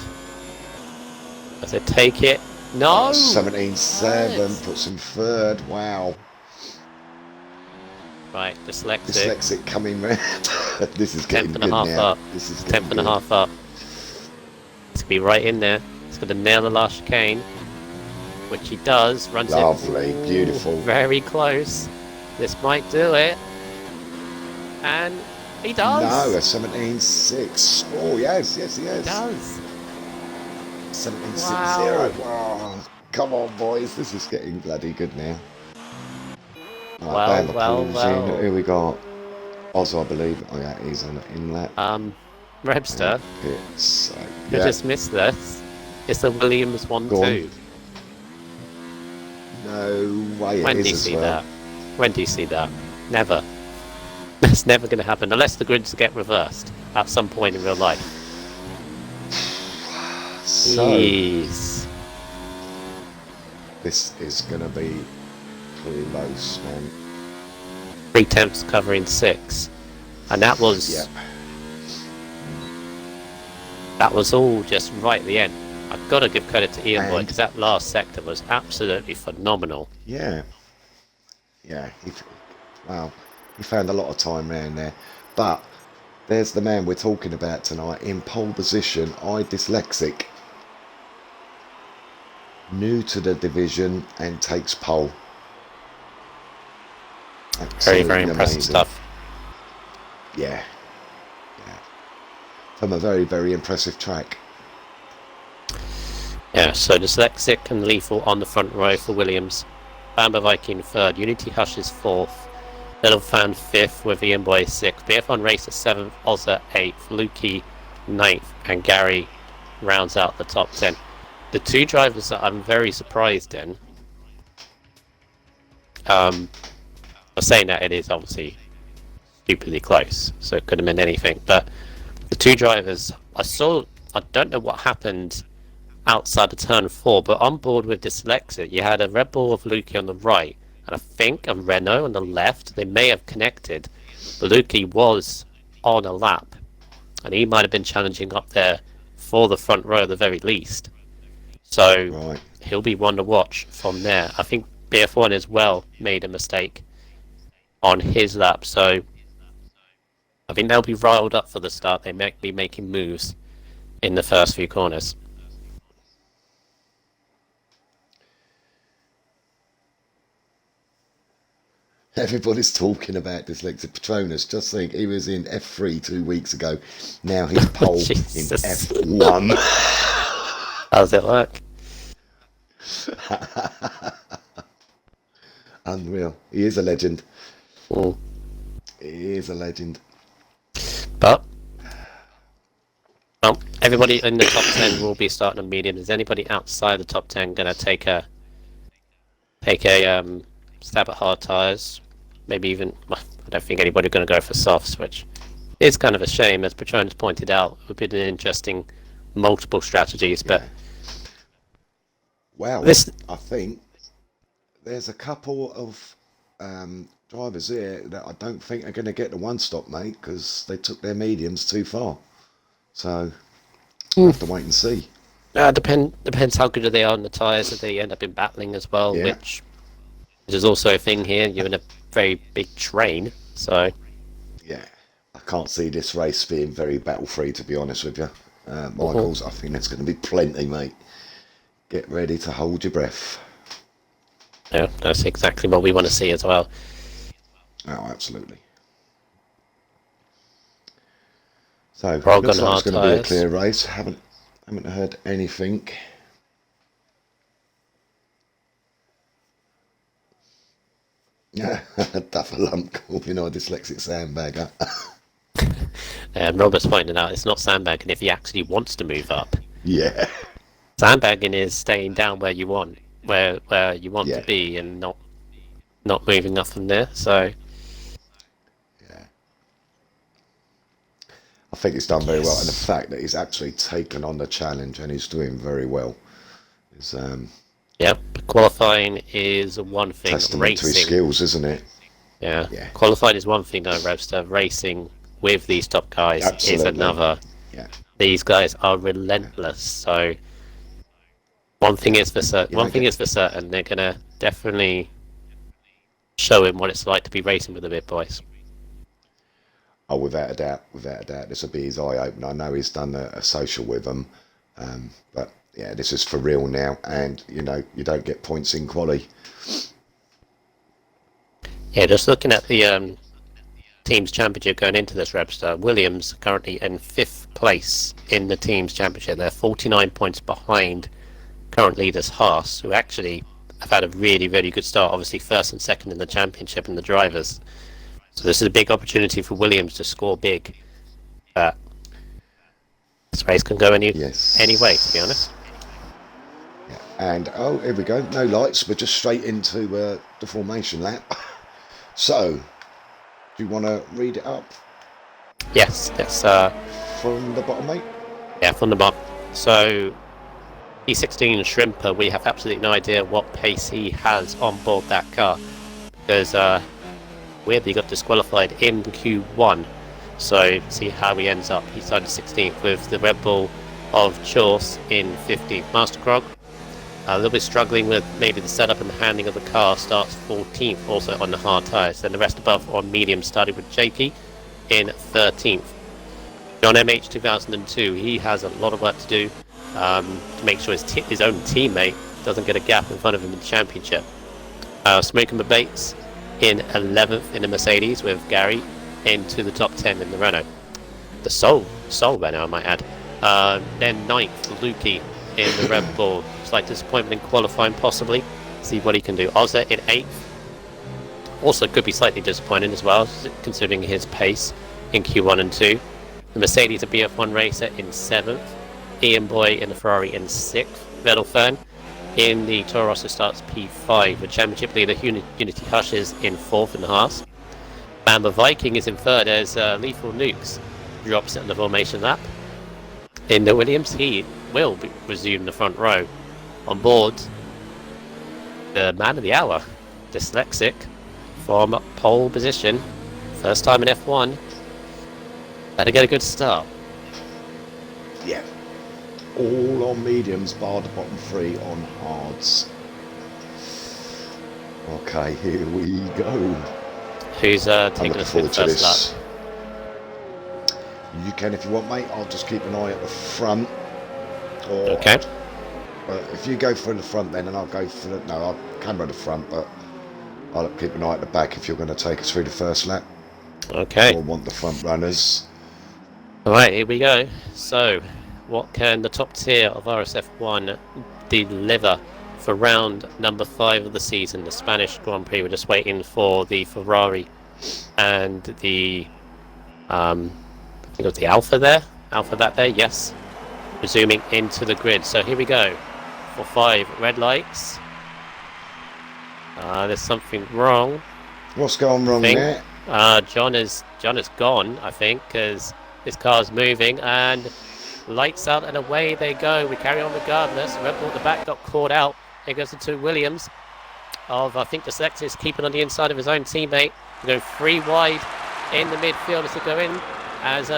Does it take it? No! 17.7 Yes. puts him third. Wow. Right, dyslexic. Dyslexic coming round. This is getting 10th and good a half now. up. This is 10th getting and a good. half up. It's going to be right in there. He's going to nail the last chicane, which he does. Runs it. Lovely, Ooh, beautiful. Very close. This might do it. And he does. No, a 17.6. Oh, yes, yes, He yes. does. 17.60. Wow. Come on, boys. This is getting bloody good now. Right, Well. Who we got? Oz, I believe. Oh, yeah, he's on the inlet. Rebster, Pits. you just missed this. It's the Williams 1-2. No way When it do you is as see well. that? When do you see that? Never. That's never going to happen unless the grids get reversed at some point in real life. So, Jeez. this is going to be close, man. 3/10 covering 6, and that was Yep. that was all just right at the end. I've got to give credit to Ian Boyd And- because that last sector was absolutely phenomenal. Yeah. Yeah. Wow. He found a lot of time around there. But there's the man we're talking about tonight in pole position. Dyslexic. New to the division and takes pole. Very, Absolutely very impressive amazing. stuff. Yeah. Yeah. From a very, very impressive track. Yeah, so Dyslexic and Lethal on the front row for Williams. Bamba Viking third, Unity Hush is fourth, Little Fan fifth with Ian Boy sixth, BF1 Racer seventh, Ozza eighth, Lukey ninth, and Gary rounds out the top 10. The two drivers that I'm very surprised in, I'm saying that it is obviously stupidly close, so it could have been anything, but the two drivers, I don't know what happened outside of turn 4, but on board with Dyslexic, you had a Red Bull of Lukey on the right, and I think a Renault on the left. They may have connected, but Lukey was on a lap, and he might have been challenging up there for the front row at the very least. So Right. he'll be one to watch from there. I think BF1 as well made a mistake on his lap, so I think they'll be riled up for the start. They might be making moves in the first few corners. Everybody's talking about Dyslexic Patronus. Just think, he was in F3 2 weeks ago. Now he's pole in Jesus. F1. How does it work? Unreal. He is a legend. Mm. He is a legend. But well, everybody in the top 10 will be starting on medium. Is anybody outside the top 10 going to take a stab at hard tires? Maybe even, well, I don't think anybody's going to go for softs, which is kind of a shame, as Patronus pointed out. It would be an interesting multiple strategies, but Well, this I think there's a couple of drivers here that I don't think are going to get the one stop, mate, because they took their mediums too far. So we'll have to wait and see. depends how good they are on the tires that they end up in battling as well, Yeah. which is also a thing here. You're in a very big train, so Yeah, I can't see this race being very battle-free, to be honest with you. Michaels, I think there's going to be plenty, mate. Get ready to hold your breath. yeah, that's exactly what we want to see as well. Oh, absolutely. So, We're all looks gonna like it's hard going to be a tyres. clear race. Haven't heard anything. Yeah, Duffer lump calling a dyslexic sandbagger. And Robert's pointing out it's not sandbagging if he actually wants to move up. Yeah. Sandbagging is staying down where you want, where you want Yeah. to be, and not moving up from there. So Yeah. I think he's done very well, and the yes, fact that he's actually taken on the challenge and he's doing very well is yep. Qualifying is one thing. testament to his Racing, skills, isn't it? yeah. Yeah. Qualifying is one thing, though, Webster. Racing with these top guys is Absolutely. another. Yeah. These guys are relentless. So one thing is for certain. You One don't thing get- is for certain. They're gonna definitely show him what it's like to be racing with the big boys. Oh, without a doubt, without a doubt. This will be his eye opener. I know he's done a social with them, but yeah, this is for real now. And you know, you don't get points in quali. Yeah, just looking at the teams championship going into this, Webster, Williams currently in 5th place in the teams championship. They're 49 points behind current leaders Haas, who actually have had a really, really good start. Obviously, first and second in the championship in the drivers. So this is a big opportunity for Williams to score big. This race can go any way, to be honest. Yeah. And oh, here we go. No lights. We're just straight into the formation lap. So, do you want to read it up Yes, that's from the bottom, mate? yeah, from the bottom. So E16 Shrimper, we have absolutely no idea what pace he has on board that car, because weirdly got disqualified in Q1. So see how he ends up. He started 16th with the Red Bull of Chorse in 15th. Master Krog a little bit struggling with maybe the setup and the handling of the car, starts 14th, also on the hard tyres. Then the rest above on medium, started with JP in 13th. John MH 2002, he has a lot of work to do to make sure his own teammate doesn't get a gap in front of him in the championship. Smoking Bates in 11th in the Mercedes, with Gary into the top 10 in the Renault. The Soul Renault, I might add. Then 9th, Lukey in the Red Bull. Slight disappointment in qualifying, possibly. See what he can do. Ozza in 8th. Also could be slightly disappointing as well, considering his pace in Q1 and 2. The Mercedes, a BF1 racer, in 7th. Ian Boy in the Ferrari in 6th. Vettelfern in the Toro Rosso starts P5, with championship leader Unity Hushes in 4th in the Haas. Bamba Viking is in 3rd as Lethal Nukes drops at the formation lap. In the Williams, he will resume the front row. On board, the man of the hour, Dyslexic, from pole position. First time in F1. Better get a good start. Yeah. All on mediums, bar the bottom 3 on hards. Okay, here we go. Who's I'm taking looking us through the forward to first this. lap? You can if you want, mate. I'll just keep an eye at the front. Or Okay. if you go for the front then, and I'll go for the... No, I'll camera the front, but I'll keep an eye at the back if you're going to take us through the first lap. Okay. Or want the front runners. Alright, here we go. So, what can the top tier of RSF1 deliver for round number 5 of the season, the Spanish Grand Prix? We're just waiting for the Ferrari and the I think it was the Alpha that there, yes, resuming into the grid. So here we go for 5 red lights. There's something wrong. What's going wrong there? John is gone, I think, because this car's moving, and lights out and away they go. We carry on regardless. Red Bull at the back got caught out. Here goes the 2 Williams of, I think, the selector is keeping on the inside of his own teammate. We go 3 wide in the midfield as they go in, as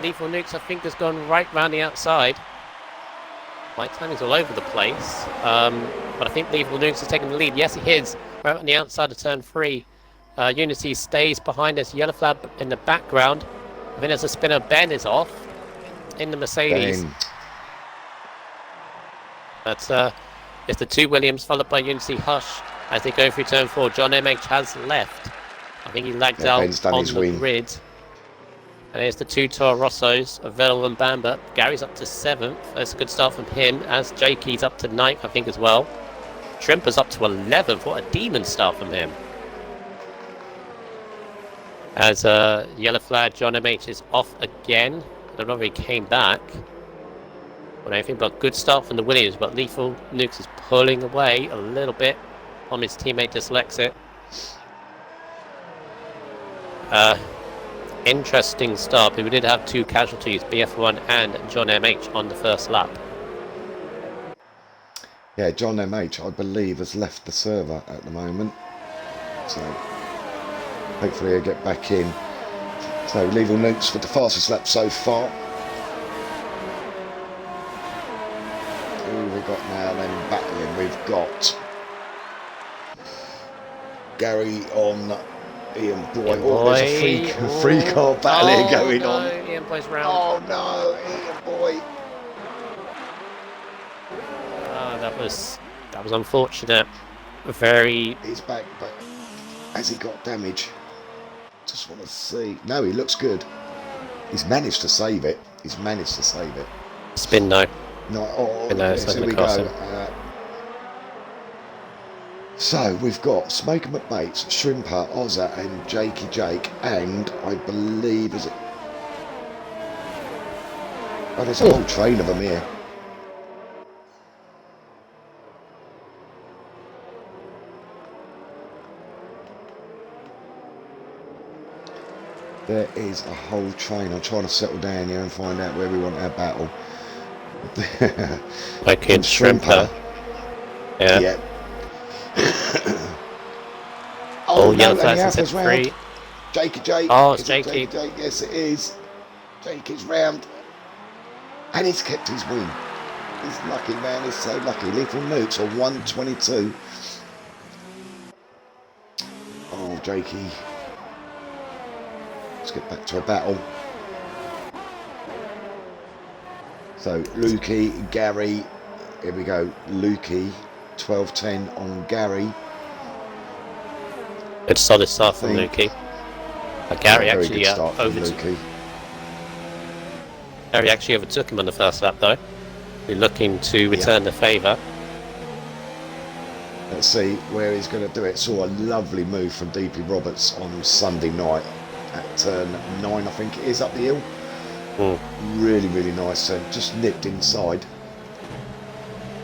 Lethal Nukes, I think, has gone right round the outside. Light timing's all over the place, but I think Lethal Nukes is taking the lead. Yes, he is, right on the outside of turn 3. Unity stays behind us, yellow flag in the background. I think there's a spinner. Ben is off in the Mercedes. Ben. But it's the 2 Williams followed by Unity Hush as they go through turn 4. John MH has left. I think he lagged out Ben's done on his the wing. grid. And here's the 2 Toro Rossos of Vettel and Bamba. Gary's up to 7th. That's a good start from him, as Jakey's up to 9th, I think, as well. Shrimper's up to 11th. What a demon start from him. As yellow flag, John MH is off again. I don't know if he came back or anything, but good start from the Williams. But Lethal Nukes is pulling away a little bit from his teammate Dyslexic. Interesting start, but we did have 2 casualties, BF1 and John MH on the first lap. Yeah, John MH, I believe, has left the server at the moment. So hopefully he'll get back in. So Lethal Nukes with the fastest lap so far. Who have we got now then battling? We've got Gary on Ian Boy. Oh, there's a free car battling going on. Ian Boy's round. Oh no, Ian Boy. That was unfortunate. He's back, but has he got damage? Just want to see. No, he looks good. He's managed to save it. Spin no. No. Oh, no, yes, here we go. So we've got Smoker McMates, Shrimper, Ozza, and Jakey Jake, and I believe is it? Oh, there's a whole train of them here. There is a whole train. I'm trying to settle down here and find out where we want our battle. Like in Shrimper. Yeah. Oh, yellow no, flags set free. Jakey Jake. Oh, it's Jakey. Yes, it is. Jakey's round. And he's kept his win. He's lucky, man. He's so lucky. Lethal Nukes are 122. Oh, Jakey. Let's get back to a battle. So, Lukey, Gary. Here we go. Lukey. 12-10 on Gary. Good solid start from Lukey. Gary actually Gary actually overtook him on the first lap though. We're looking to return the favour. Let's see where he's going to do it. Saw a lovely move from DP Roberts on Sunday night at turn 9, I think it is, up the hill. Really, really nice turn. Just nipped inside.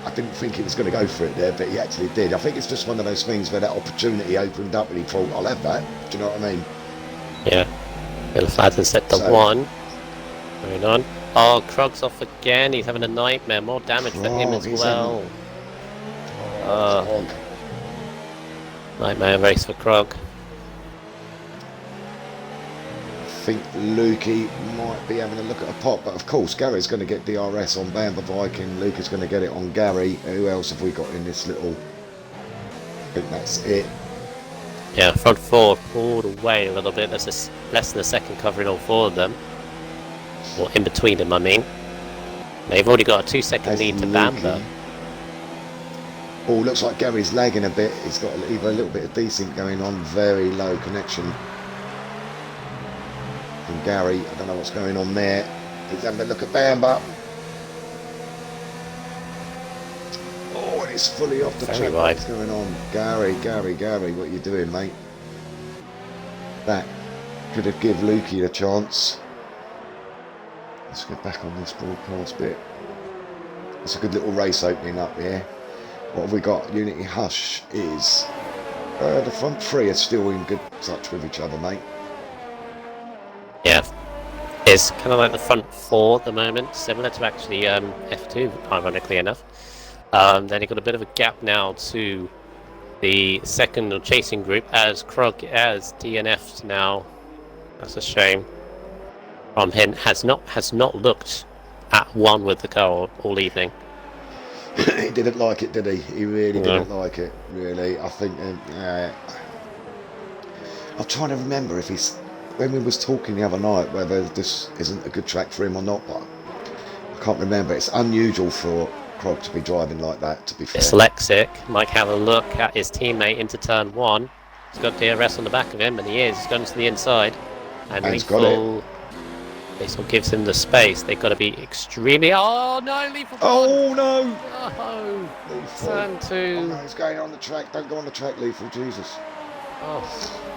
I didn't think he was going to go for it there, but he actually did. I think it's just one of those things where that opportunity opened up and he thought, I'll have that. Do you know what I mean? Yeah. Little flat and set the 1. Going on. Oh, Krog's off again. He's having a nightmare. More damage for him as well. Nightmare race for Krog. I think Lukey might be having a look at a pop, but of course Gary's going to get DRS on Bamber Viking. Luke is going to get it on Gary. Who else have we got in this little? I think that's it. Yeah, front 4 pulled away a little bit. There's less than a second covering all 4 of them. Or in between them, I mean. They've already got a 2-second lead to Bamber. Oh, looks like Gary's lagging a bit. He's got either a little bit of desync going on. Very low connection. From Gary, I don't know what's going on there. He's having a look at Bamber. Oh, and it's fully off the track. What's going on? Gary, what are you doing, mate? That could have given Lukey a chance. Let's get back on this broadcast bit. It's a good little race opening up here. What have we got? Unity Hush is... the front 3 are still in good touch with each other, mate. Yeah, it's kind of like the front 4 at the moment, similar to actually F2, ironically enough. Then you've got a bit of a gap now to the second or chasing group as Krog has DNF'd now. That's a shame. From him has not looked at one with the car all evening. He didn't like it, did he? He really didn't like it. Really, I think. I'm trying to remember if he's. When we was talking the other night, whether this isn't a good track for him or not, but I can't remember. It's unusual for Krog to be driving like that, to be fair. Dyslexic might have a look at his teammate into turn 1. He's got DRS on the back of him, and he is. He's gone to the inside. And Lethal gives him the space. They've got to be extremely... Oh, no, Lethal! Oh, no! Oh, Lethal. Turn 2. Oh, no, he's going on the track. Don't go on the track, Lethal. Jesus. Oh.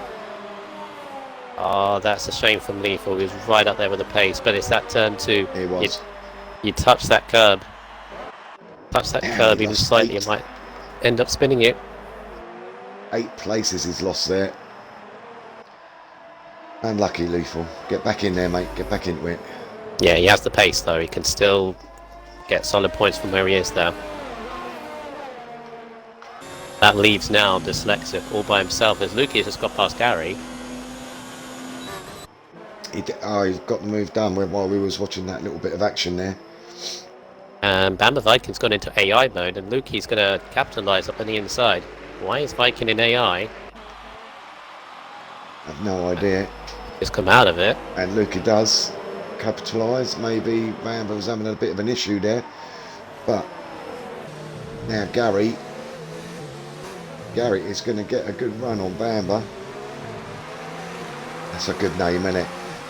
Oh, that's a shame from Lethal. He was right up there with the pace, but it's that turn 2. He was. You touch that curb. Touch that Damn, curb he even lost slightly, 8. it might end up spinning it. 8 places he's lost there. Unlucky, Lethal. Get back in there, mate. Get back into it. Yeah, he has the pace though. He can still get solid points from where he is there. That leaves now Dyslexic all by himself as Lukey has just got past Gary. He's got the move done while we was watching that little bit of action there. And Bamba Viking's gone into AI mode and Lukey's going to capitalise up on the inside. Why is Viking in AI? I've no idea. Just come out of it. And Lukey does capitalise. Maybe Bamba was having a bit of an issue there. But now Gary is going to get a good run on Bamba. That's a good name, isn't it?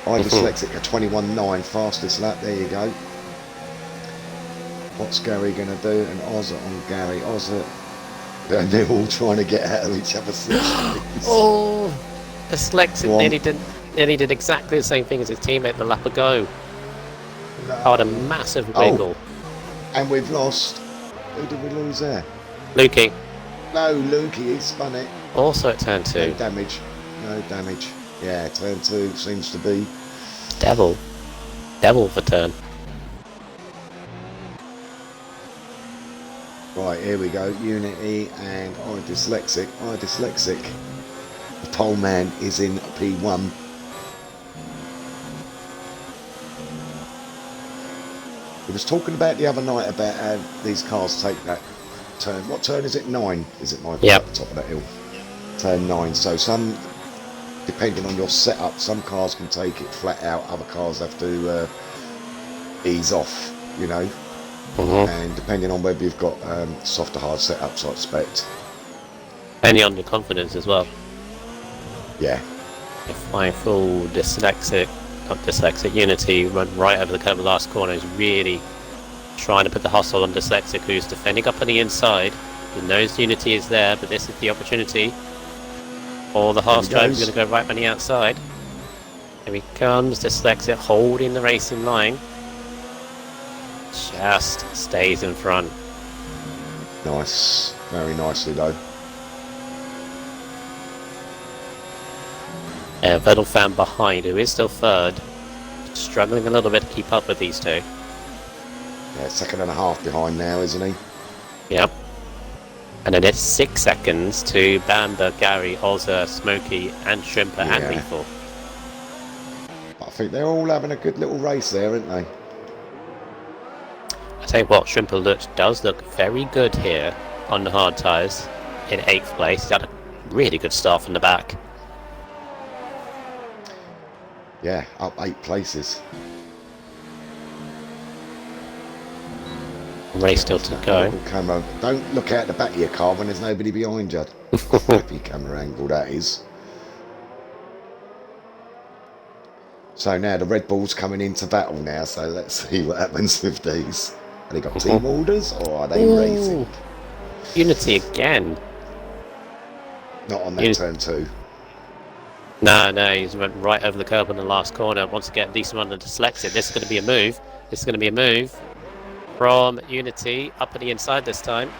I Dyslexic a 21.9 fastest lap. There you go. What's Gary going to do? And Ozza on Gary. Ozza. And they're all trying to get out of each other's sessions. Oh, Dyslexic nearly did exactly the same thing as his teammate the lap ago. No. Had a massive wiggle. And we've lost. Who did we lose there? Lukey. No, Lukey, he spun it. Also at turn 2. No damage. No damage. Yeah, turn 2 seems to be. Devil for turn. Right, here we go. Unity and I Dyslexic. The pole man is in P1. We was talking about the other night about how these cars take that turn. What turn is it? 9, is it, Michael? Yep. At the top of that hill. Turn 9. So some, depending on your setup, some cars can take it flat out. Other cars have to ease off, you know. And depending on whether you've got soft or hard setups, I expect. Depending on your confidence as well. Yeah. If my full Unity run right over the curve of the last corner is really trying to put the hustle on Dyslexic, who's defending up on the inside. He knows Unity is there, but this is the opportunity. Or the Haas drive is going to go right on the outside. Here he comes, Dyslexic holding the racing line. Just stays in front. Nice. Very nicely, though. Vettel fan behind, who is still third. Struggling a little bit to keep up with these two. Yeah, 2.5 behind now, isn't he? Yep. And then it's 6 seconds to Bamba, Gary, Ozza, Smokey, and Shrimper and Lethal. I think they're all having a good little race there, aren't they? I tell you what, Shrimper does look very good here on the hard tyres in 8th place. He's had a really good start from the back. Yeah, up 8 places. Race still to go. Don't look out the back of your car when there's nobody behind you. Flippy camera angle that is. So now the Red Bull's coming into battle now, so let's see what happens with these. Have they got team orders or are they racing? Unity again. Not on that turn 2. No, he's went right over the curb on the last corner. Wants to get a decent run to Dyslexic. This is going to be a move. From Unity up at the inside this time.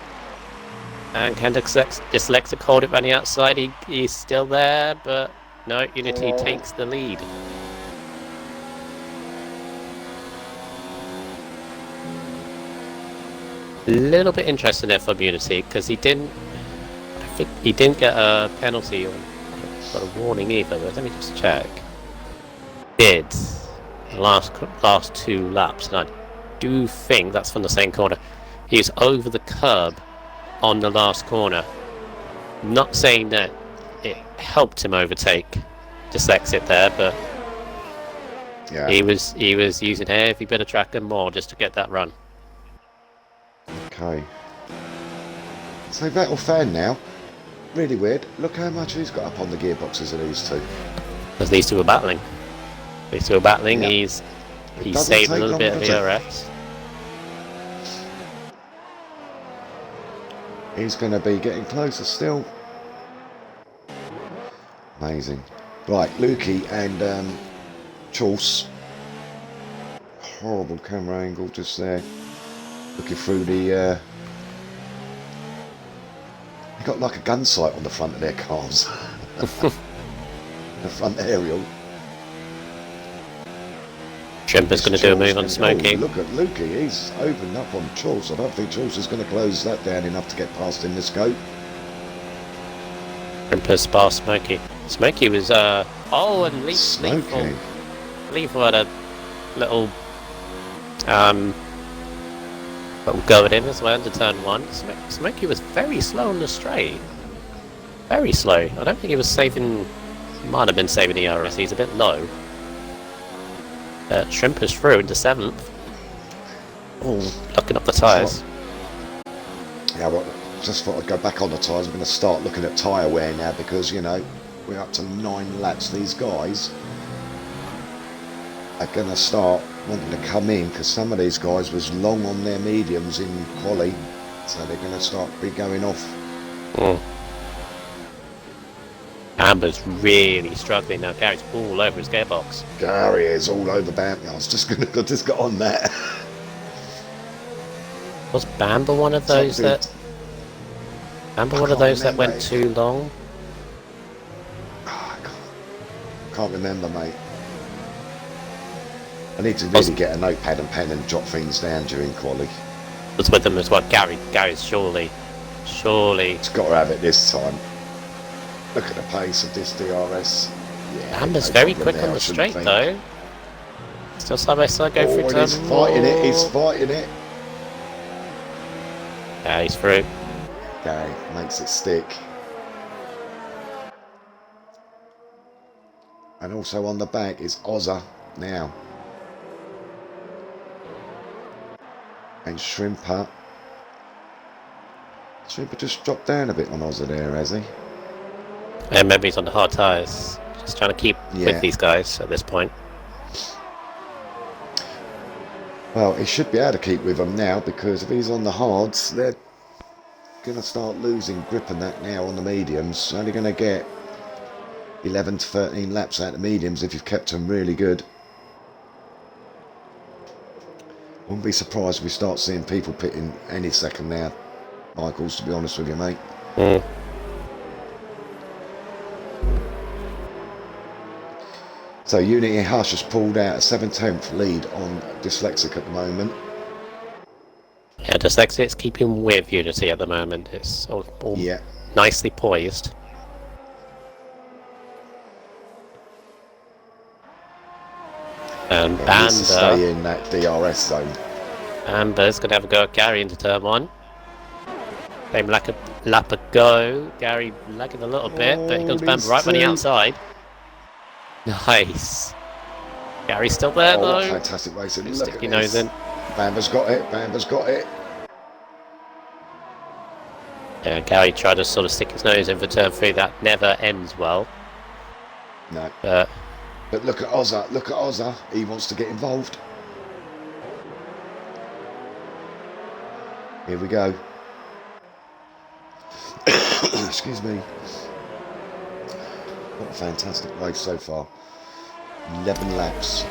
And can Dyslexic hold it on the outside? He's still there, but no, Unity takes the lead. A little bit interesting there from Unity because I think he didn't get a penalty or got a warning either, but let me just check. Did the last 2 laps, and I do think that's from the same corner. He's over the curb on the last corner. Not saying that it helped him overtake Dyslexic there, but yeah, he was using every bit of track and more just to get that run. Okay. So Vettel fan now. Really weird. Look how much he's got up on the gearboxes of these two. Because these two are battling. Yeah. He's saved a little bit of ERS. He's going to be getting closer still. Amazing. Right, Lukey and Chorse. Horrible camera angle just there. Looking through the... They got like a gun sight on the front of their cars. The front aerial. Trimper's going to do a move on Smokey. Oh, look at Lukey, he's opened up on Chorse. I don't think Chorse is going to close that down enough to get past in the scope. Trimper's past Smokey. Smokey was, oh, and Lethal had a little, little go at him as well into turn 1. Smokey was very slow on the straight. Very slow. I don't think he was saving, might have been saving the RS, he's a bit low. Trimper's through into 7th. Oh, looking up the tyres. Yeah, well, just thought I'd go back on the tyres. I'm going to start looking at tyre wear now because, you know, we're up to 9 laps. These guys are going to start wanting to come in because some of these guys was long on their mediums in quali, so they're going to start be going off. Amber's really struggling now. Gary's all over his gearbox. Gary is all over Bamber. I just got on that. Was Bamber one of those that? Bamber one of those that went too long? Oh, I can't remember, mate. I need to really get a notepad and pen and jot things down during quali. Was with them as well. Gary's surely. It's got to have it this time. Look at the pace of this DRS. Yeah, Amber's very quick on the straight though. Still side by side, go through turn. He's fighting it. He's fighting it. Yeah, he's through. Gary makes it stick. And also on the back is Ozza now. And Shrimper. Shrimper just dropped down a bit on Ozza there, has he? And maybe he's on the hard tyres. Just trying to keep with these guys at this point. Well, he should be able to keep with them now because if he's on the hards, they're going to start losing grip on that now on the mediums. Only going to get 11 to 13 laps out of the mediums if you've kept them really good. Wouldn't be surprised if we start seeing people pitting any second now, Michaels, to be honest with you, mate. So Unity Hush has pulled out a 7/10 lead on Dyslexic at the moment. Yeah, Dyslexic's keeping with Unity at the moment. It's all nicely poised. And Amber needs to stay in that DRS zone. Amber's going to have a go at Gary into turn 1. Same lap a go. Gary lagging a little bit, but here comes Bamber right on the outside. Nice. Gary's still there though. Fantastic racing. Sticky nose in. Bamber's got it. Bamber's got it. Yeah, Gary tried to sort of stick his nose in for turn 3. That never ends well. No. But look at Ozza. Look at Ozza. He wants to get involved. Here we go. Excuse me. What a fantastic race so far. 11 laps.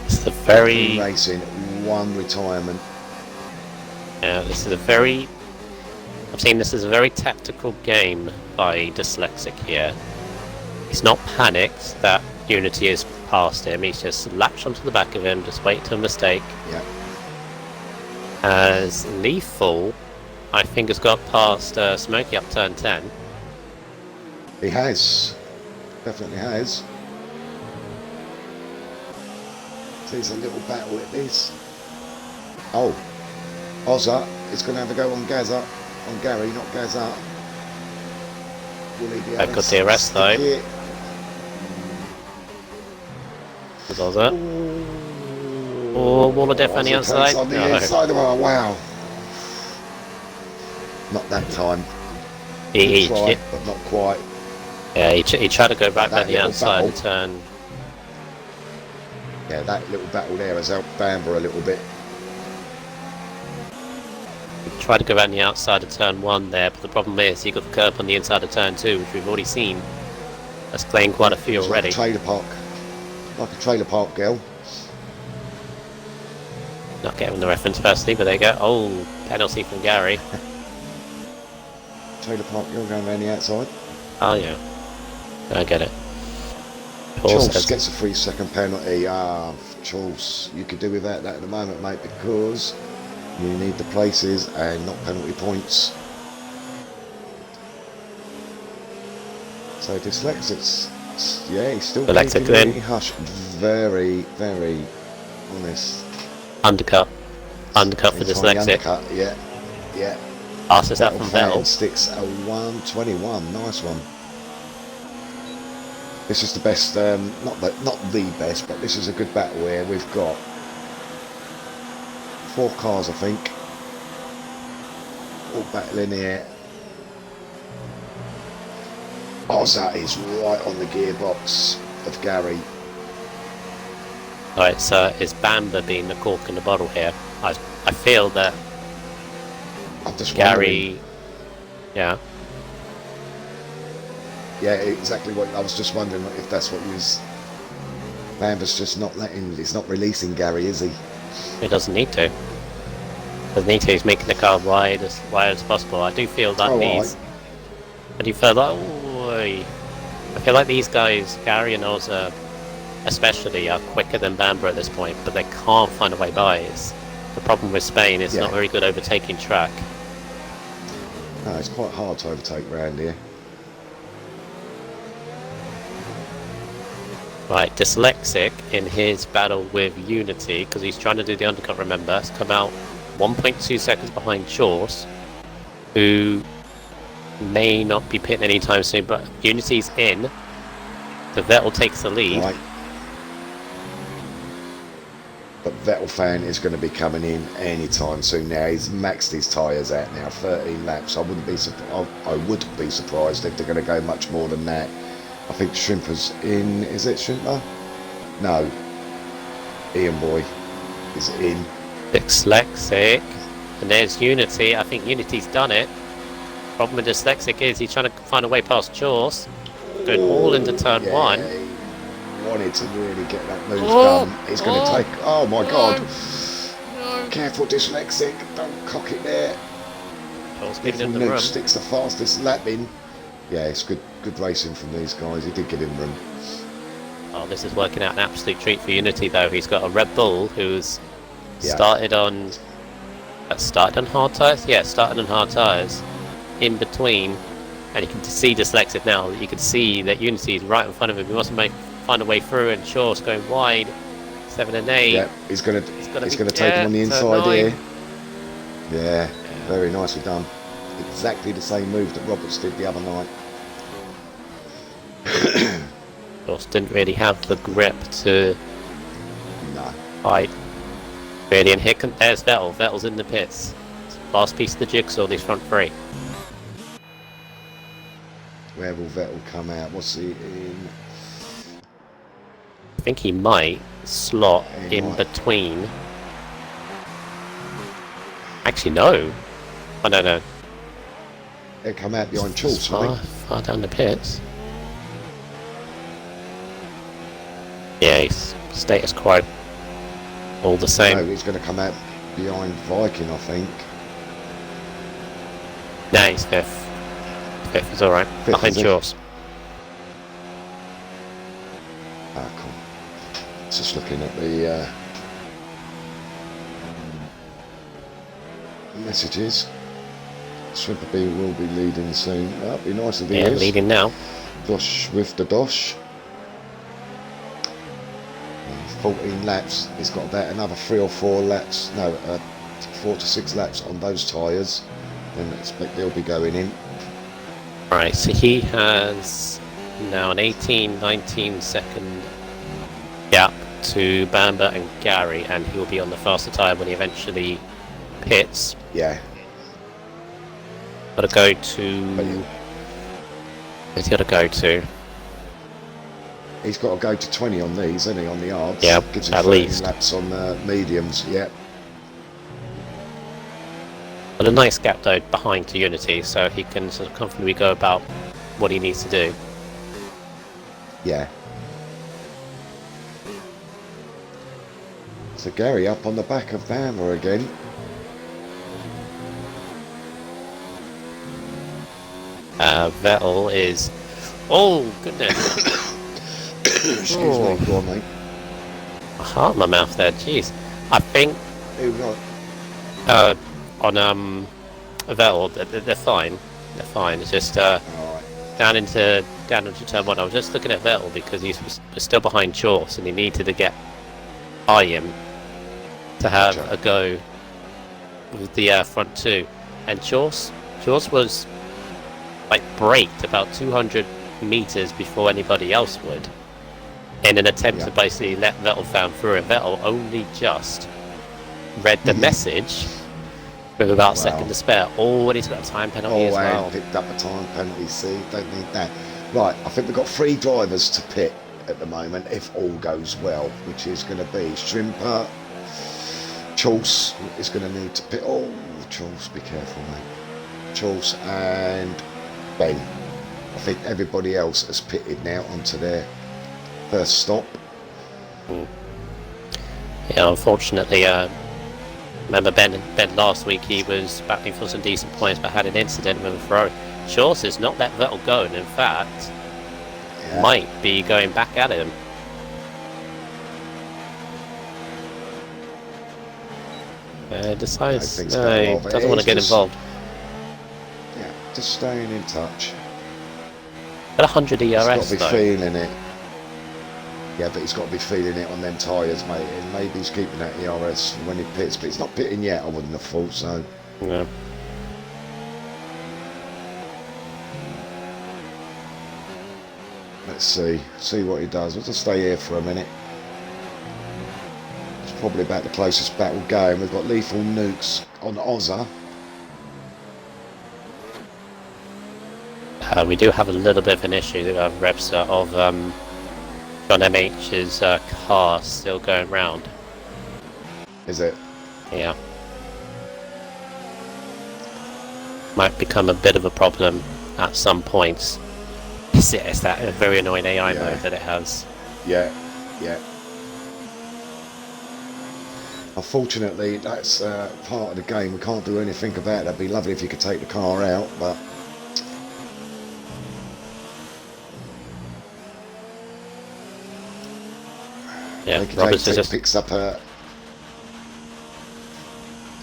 It's a very... racing, 1 retirement. Yeah, this is a very... I've seen this as a very tactical game by Dyslexic here. He's not panicked that Unity is past him. He's just latched onto the back of him, just wait till a mistake. Yeah. As Lethal, I think, has got past Smokey up turn 10. He has. Definitely has. There's a little battle at this. Oh. Ozza is going to have a go on Gaza. On Gary, not Gaza. Will he be able They've got the arrest though. With Ozza. Oh, wall of death on the outside. On the inside. Oh, wow. Not that time. He tried, but not quite. Yeah, he tried to go back on the outside and turn. Yeah, that little battle there has helped Bamber a little bit. Try to go around the outside of turn 1 there, but the problem is you got the curb on the inside of turn 2, which we've already seen. That's playing quite a few It's already. Like a trailer park girl. Not getting the reference firstly, but there you go. Oh, penalty from Gary. Trailer park girl going around the outside. Oh yeah, I get it. Charles gets a 3-second penalty. Charles, you could do without that at the moment, mate, because you need the places and not penalty points. So Dyslexics, yeah, he's still Dyslexic keeping then. hush. Very, very honest. Undercut for Dyslexic. Undercut, yeah. Passes out from Vettel Vettel. sticks a 1:21. Nice one. This is the best, not the best, but this is a good battle here. We've got 4 cars, I think, all battling here. Oh, that is right on the gearbox of Gary. Alright, so is Bamber being the cork in the bottle here? I feel that I'm just Gary... Yeah. Yeah, exactly what I was just wondering if that's what he was. Bamber's just not he's not releasing Gary, is he? He doesn't need to. Doesn't need to, he's making the car wide as possible. I do feel that I do feel like... I feel like these guys, Gary and Oza especially, are quicker than Bamber at this point, but they can't find a way by. The problem with Spain is not very good overtaking track. No, it's quite hard to overtake around here. Right, Dyslexic in his battle with Unity, because he's trying to do the undercut, remember, has come out 1.2 seconds behind Chorse, who may not be pitting anytime soon, but Unity's in. The Vettel takes the lead. Right. But Vettel fan is going to be coming in anytime soon now. He's maxed his tyres out now, 13 laps. I would be surprised if they're going to go much more than that. I think Shrimper's in. Is it Shrimper? No. Ian Boy is in. Dyslexic. And there's Unity. I think Unity's done it. Problem with Dyslexic is he's trying to find a way past Chorse. Going all into turn 1. He wanted to really get that move done. He's going to take... Oh my God. No. Careful, Dyslexic. Don't cock it there. Chorse getting in the room. Sticks the fastest lap in. Yeah, it's good racing from these guys. He did get in room. Oh, this is working out an absolute treat for Unity, though. He's got a Red Bull who's started on hard tyres. Yeah, started on hard tyres. In between, and you can see Dyslexic now. You can see that Unity is right in front of him. He wants to find a way through, and Shaw's going wide. 7 and 8. Yeah, he's going to take him on the inside here. Yeah, very nicely done. Exactly the same move that Roberts did the other night. Ross didn't really have the grip to fight. Really, and there's Vettel. Vettel's in the pits. Last piece of the jigsaw, these front 3. Where will Vettel come out? What's he in? I think he might slot in between. Actually, no. I don't know. He'll come out behind Chorse, far down the pits. Yeah, he's status quo. All the same. No, he's going to come out behind Viking, I think. No, he's 5th. 5th is alright. Behind Chorse. Ah, cool. Just looking at the messages. Swimper B will be leading soon. That'd be nice if he is. Leading now. Dosh with the Dosh. 14 laps. He's got about another 3 or 4 laps. No, 4 to 6 laps on those tyres. Then I expect they'll be going in. Right, so he has now an 19 second gap to Bamber and Gary, and he'll be on the faster tyre when he eventually pits. Yeah. Gotta go to... Where's he gotta go to? He's got to go to 20 on these, hasn't he, on the hards? Yeah, gives him at 13 least. laps on mediums, yeah. But a nice gap though behind to Unity, so he can sort of comfortably go about what he needs to do. Yeah. So Gary up on the back of Bamber again. Vettel is... Oh, goodness. Excuse me, go on, mate. A heart in my mouth there, jeez. I think Who not? on Vettel, they're fine. They're fine. It's just Alright. down into turn 1. I was just looking at Vettel because he was still behind Chorse and he needed to get by him to have Gotcha. a go with the front 2. And Chorse was like braked about 200 meters before anybody else would, in an attempt to basically let Vettel fan through, and Vettel only just read the message with about a second to spare. Oh, and he's got a time penalty as well. And picked up a time penalty, see, don't need that. Right, I think we've got 3 drivers to pit at the moment, if all goes well, which is going to be Strimper, Chorse is going to need to pit. Oh, Chorse, be careful, mate. Chorse and Ben. I think everybody else has pitted now onto their first stop. Yeah, unfortunately, remember Ben last week, he was battling for some decent points but had an incident with a Ferrari. Chorse has not let Vettel go, and in fact might be going back at him. Decides no, he doesn't want to get involved. Yeah, just staying in touch. At 100 ERS, He's got to be though. feeling it. Yeah, but he's got to be feeling it on them tyres, mate. And maybe he's keeping that ERS when he pits, but he's not pitting yet, I wouldn't have thought so. Yeah. Let's see what he does. We'll just stay here for a minute. It's probably about the closest battle going. We've got Lethal Nukes on Ozza. We do have a little bit of an issue with Repster of John MH's car still going round. Is it? Yeah. Might become a bit of a problem at some points. It's that very annoying AI mode that it has. Yeah. Unfortunately, that's part of the game. We can't do anything about it. It'd be lovely if you could take the car out, but yeah, Roberts just picks up a.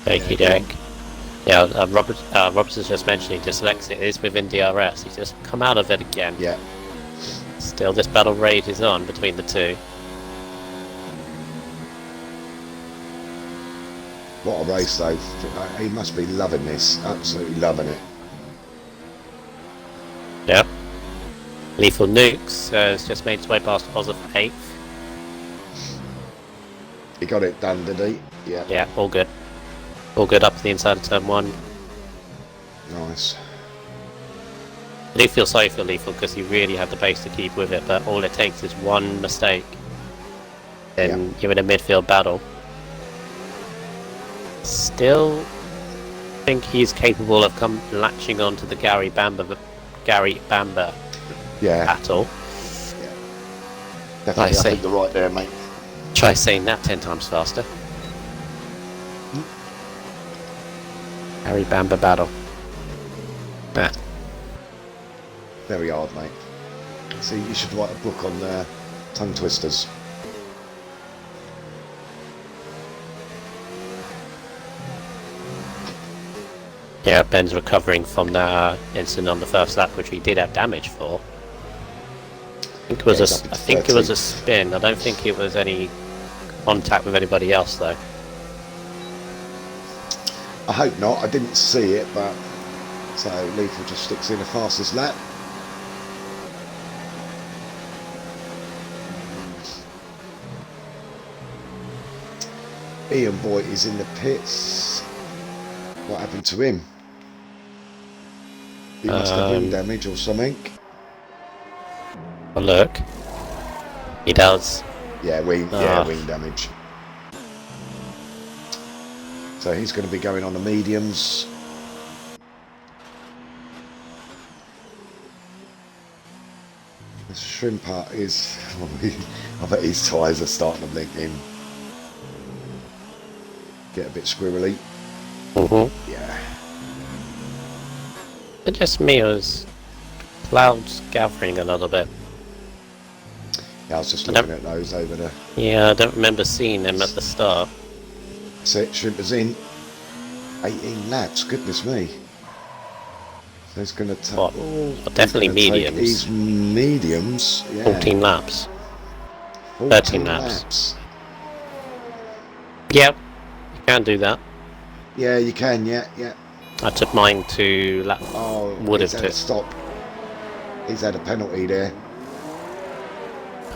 Jakey Jack. Yeah, Roberts is just mentioning dyslexic is within DRS. He's just come out of it again. Yeah. Still, this battle rages on between the two. What a race though. He must be loving this. Absolutely loving it. Yeah. Lethal Nukes has just made his way past Ozza for 8th. He got it done, did he? Yeah. Yeah, all good. All good up to the inside of turn 1. Nice. I do feel sorry for Lethal because he really had the pace to keep with it, but all it takes is one mistake. Then you're in a midfield battle. Still think he's capable of latching onto the Gary Bamber battle. Yeah. Definitely, I think you're right there, mate. Try saying that 10 times faster. Gary Bamber battle. Nah. Very hard, mate. See, you should write a book on tongue twisters. Yeah, Ben's recovering from that incident on the first lap, which he did have damage for. I think it was a spin. I don't think it was any contact with anybody else, though. I hope not. I didn't see it, but so Lethal just sticks in the fastest lap. Ian Boyd is in the pits. What happened to him? He must have wing damage or something. Oh, look. He does. Yeah, wing damage. So he's going to be going on the mediums. The shrimper is... I bet his tyres are starting to blink in. Get a bit squirrely. Yeah. It just me, it was clouds gathering a little bit. Yeah, I was just looking at those over there. Yeah, I don't remember seeing them at the start. That's it, shrimper's in. 18 laps, goodness me. So it's going to take... Definitely mediums. These mediums, yeah. 14 laps. 13 laps. Yep, you can do that. Yeah, you can, yeah. I took mine to lap. Would have had a stop. He's had a penalty there.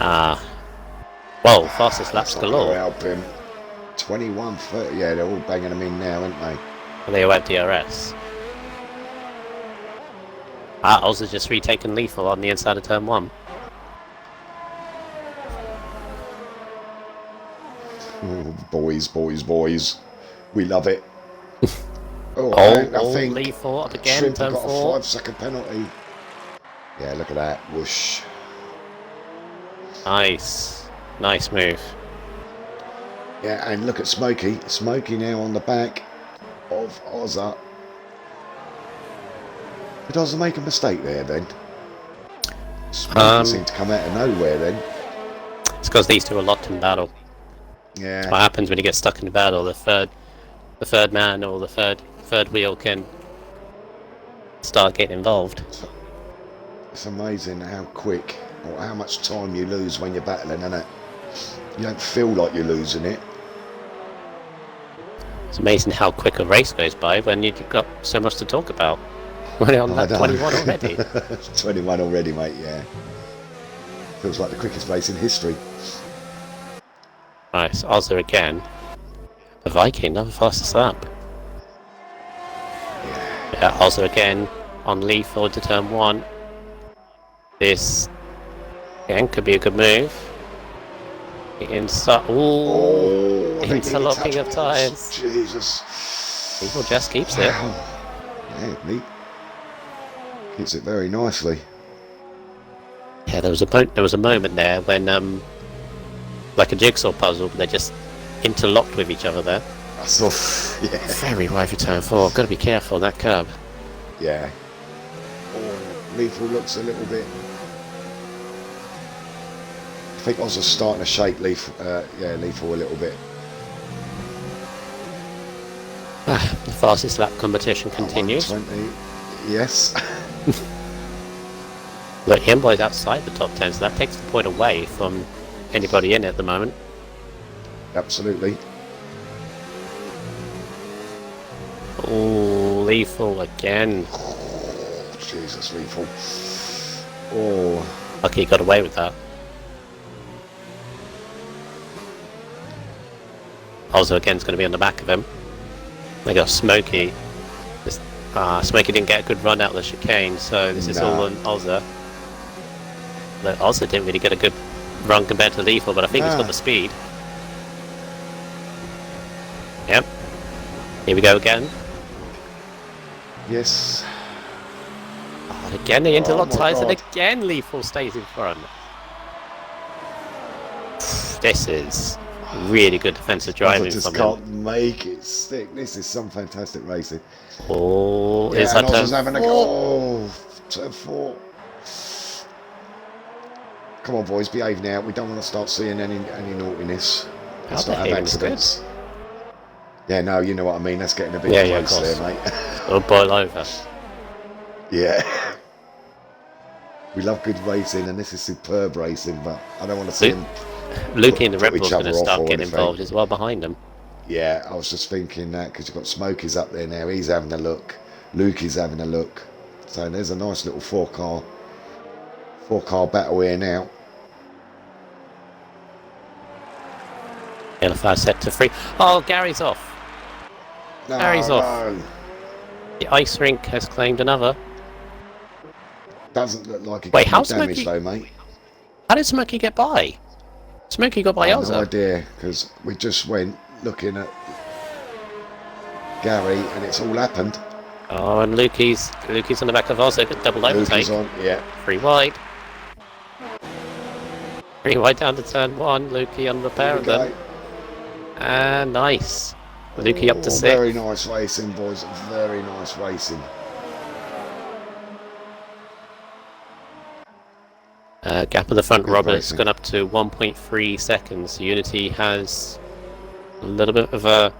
Well, fastest laps galore. Help him. 21:30. Yeah, they're all banging them in now, aren't they? And they went DRS. Also just retaken lethal on the inside of turn 1. Oh, boys. We love it. I think lethal up again, Shrimp turn got 4. a 5-second penalty. Yeah, look at that. Whoosh. Nice move. Yeah, and look at Smokey. Smokey now on the back of Ozza. Did Ozza make a mistake there then? Smokey seemed to come out of nowhere then. It's because these two are locked in battle. Yeah. That's what happens when you get stuck in battle. The third man or the third wheel can start getting involved. It's amazing how quick or how much time you lose when you're battling, isn't it? You don't feel like you're losing it. It's amazing how quick a race goes by when you've got so much to talk about. We're on lap 21 already. 21 already, mate, yeah. Feels like the quickest race in history. Nice, Ozza again. The Viking, another fastest lap. Yeah, Ozza again on lethal to turn 1. This again could be a good move. Interlocking of tyres. Jesus. Lethal just keeps it. Yeah, neat. Keeps it very nicely. Yeah, there was a moment there when like a jigsaw puzzle, but they just interlocked with each other there. I saw. Yeah. Very wide for turn 4. Got to be careful on that curb. Yeah. Lethal looks a little bit. I think I was just starting to shake Lethal a little bit. The fastest lap competition continues. 120. Yes. Look, Himboy's outside the top 10, so that takes the point away from anybody in it at the moment. Absolutely. Oh, lethal again. Oh, Jesus, Lethal. Oh. Lucky he got away with that. Also, again's going to be on the back of him. They got Smokey. Smokey didn't get a good run out of the chicane, so this is all on Ozza. Ozza didn't really get a good run compared to Lethal, but I think he's got the speed. Yep. Here we go again. Yes. And again, the interlock ties, and again Lethal stays in front. This is really good defensive driving I just from can't him. make it stick. This is some fantastic racing. Oh, yeah, is that turn 4? Turn 4. Come on, boys, behave now. We don't want to start seeing any naughtiness. Let's not have accidents. Yeah, no, you know what I mean. That's getting a bit close there, mate. It'll boil over. Yeah. We love good racing, and this is superb racing, but I don't want to see him. Lukey and the Red Bull's going to start getting involved as well behind them. Yeah, I was just thinking that because you've got Smokey's up there now. He's having a look. Lukey's having a look. So there's a nice little four-car battle here now. LFI set to 3. Oh, Gary's off. No, Gary's off. The ice rink has claimed another. Doesn't look like it Wait, got how damage Smokey? though, mate. How did Smokey get by? Smokey got by Ozza. No idea, because we just went looking at Gary, and it's all happened. Oh, and Lukey's on the back of Ozza, double overtake. Lukey's on, yeah. 3 wide. Pretty wide down to turn 1. Lukey on the pair Here we of go. them. And nice. Lukey up to 6. Very nice racing, boys. Very nice racing. Gap of the front, Good Roberts racing. gone up to 1.3 seconds. Unity has a little bit of a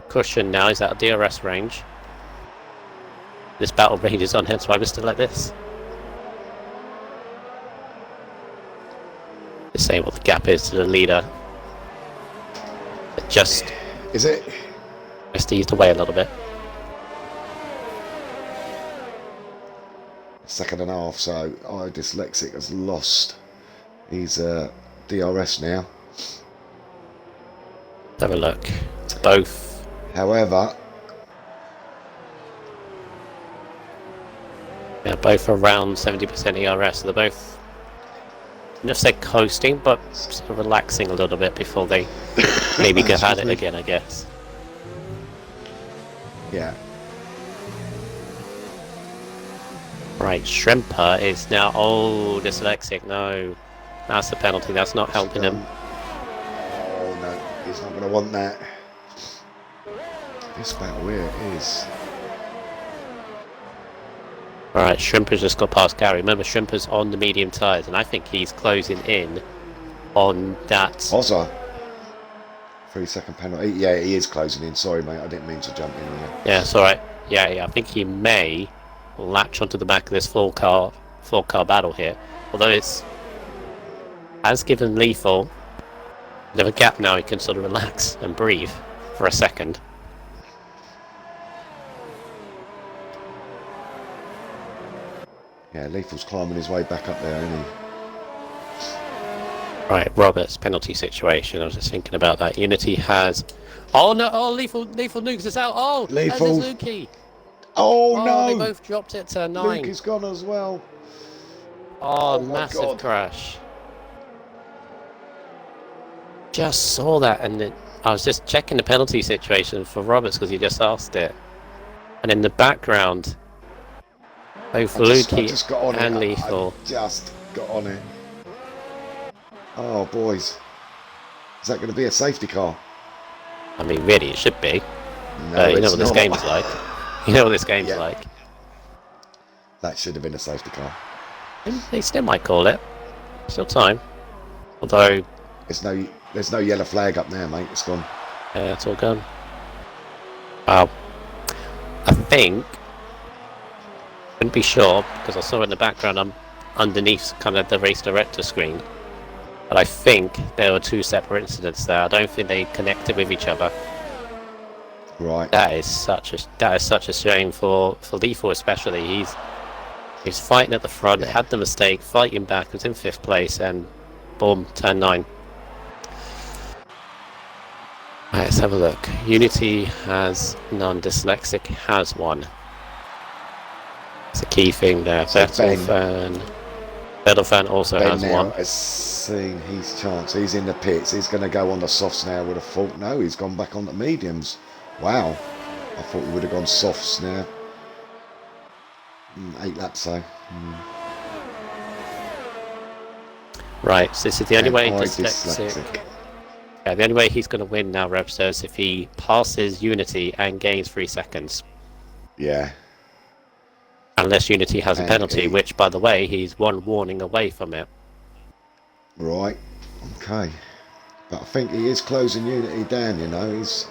cushion now. He's out of DRS range. This battle rages on, hence why we're still like this. Just saying what the gap is to the leader. It just Is it? eased away a little bit. Second and a half, so Dyslexic has lost. He's DRS now. Let's have a look. Both. However, Yeah, both around 70% ERS. So they're both, I don't say coasting, but sort of relaxing a little bit before they maybe go at it again, I guess. yeah. Right, Shrimper is now, oh, dyslexic, no. That's the penalty, that's not helping him. Oh no, he's not going to want that. This battle here is. Alright, Shrimper's just got past Gary. Remember, Shrimper's on the medium tyres, and I think he's closing in on that. Ozza. 3-second penalty. Yeah, he is closing in. Sorry, mate, I didn't mean to jump in on you. Yeah, it's alright. Yeah, I think he may latch onto the back of this four car battle here. Although it's has given Lethal a bit of a gap now, he can sort of relax and breathe for a second. Yeah, Lethal's climbing his way back up there, isn't he? Right, Roberts, penalty situation. I was just thinking about that. Unity has. Oh no! Oh, Lethal nukes us out. Oh, Lethal. There's Lukey. Oh no! They both dropped it to 9. Luke is gone as well. Oh, my massive God. crash. Just saw that, and I was just checking the penalty situation for Roberts because he just asked it. And in the background, both I just Lukey got on and it. Lethal. I just got on it. Oh, boys. Is that going to be a safety car? I mean, really, it should be. No, You know it's what this not. game's like. You know what this game's Yeah. like. That should have been a safety car. They still might call it. Still time. Although, There's no yellow flag up there, mate. It's gone. it's all gone. Wow. I think, couldn't be sure because I saw in the background I'm underneath kind of the race director screen, but I think there were 2 separate incidents there. I don't think they connected with each other. Right. That is such a shame for Lethal especially. He's fighting at the front, had the mistake, fighting back, was in 5th place, and boom, turn 9. Right, let's have a look. Unity has none, Dyslexic has 1. It's a key thing there. So Vettel fan also Ben has now 1. has seen his chance. He's in the pits. He's going to go on the softs now with a fault. No, he's gone back on the mediums. Wow. I thought he would have gone softs now. 8 laps though. Right, so this is the only way Dyslexic. Yeah, the only way he's going to win now, Rev says, if he passes Unity and gains 3 seconds. Yeah. Unless Unity has a And penalty, he- which, by the way, he's 1 warning away from it. Right. Okay. But I think he is closing Unity down, you know. He's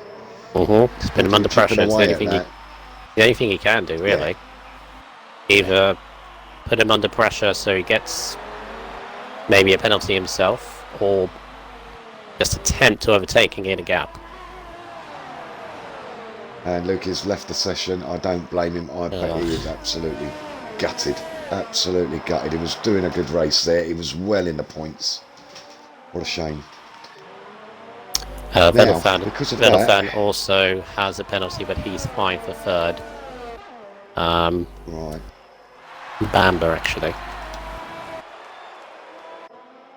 He's been under chipping pressure. It's the away only, at thing that. the only thing he can do, really. Either put him under pressure so he gets maybe a penalty himself, or just attempt to overtake and gain a gap. And Luke has left the session. I don't blame him. I bet he is absolutely gutted. Absolutely gutted. He was doing a good race there. He was well in the points. What a shame. Because of that- Vettel also has a penalty, but he's fine for 3rd. Right. Bamber, actually.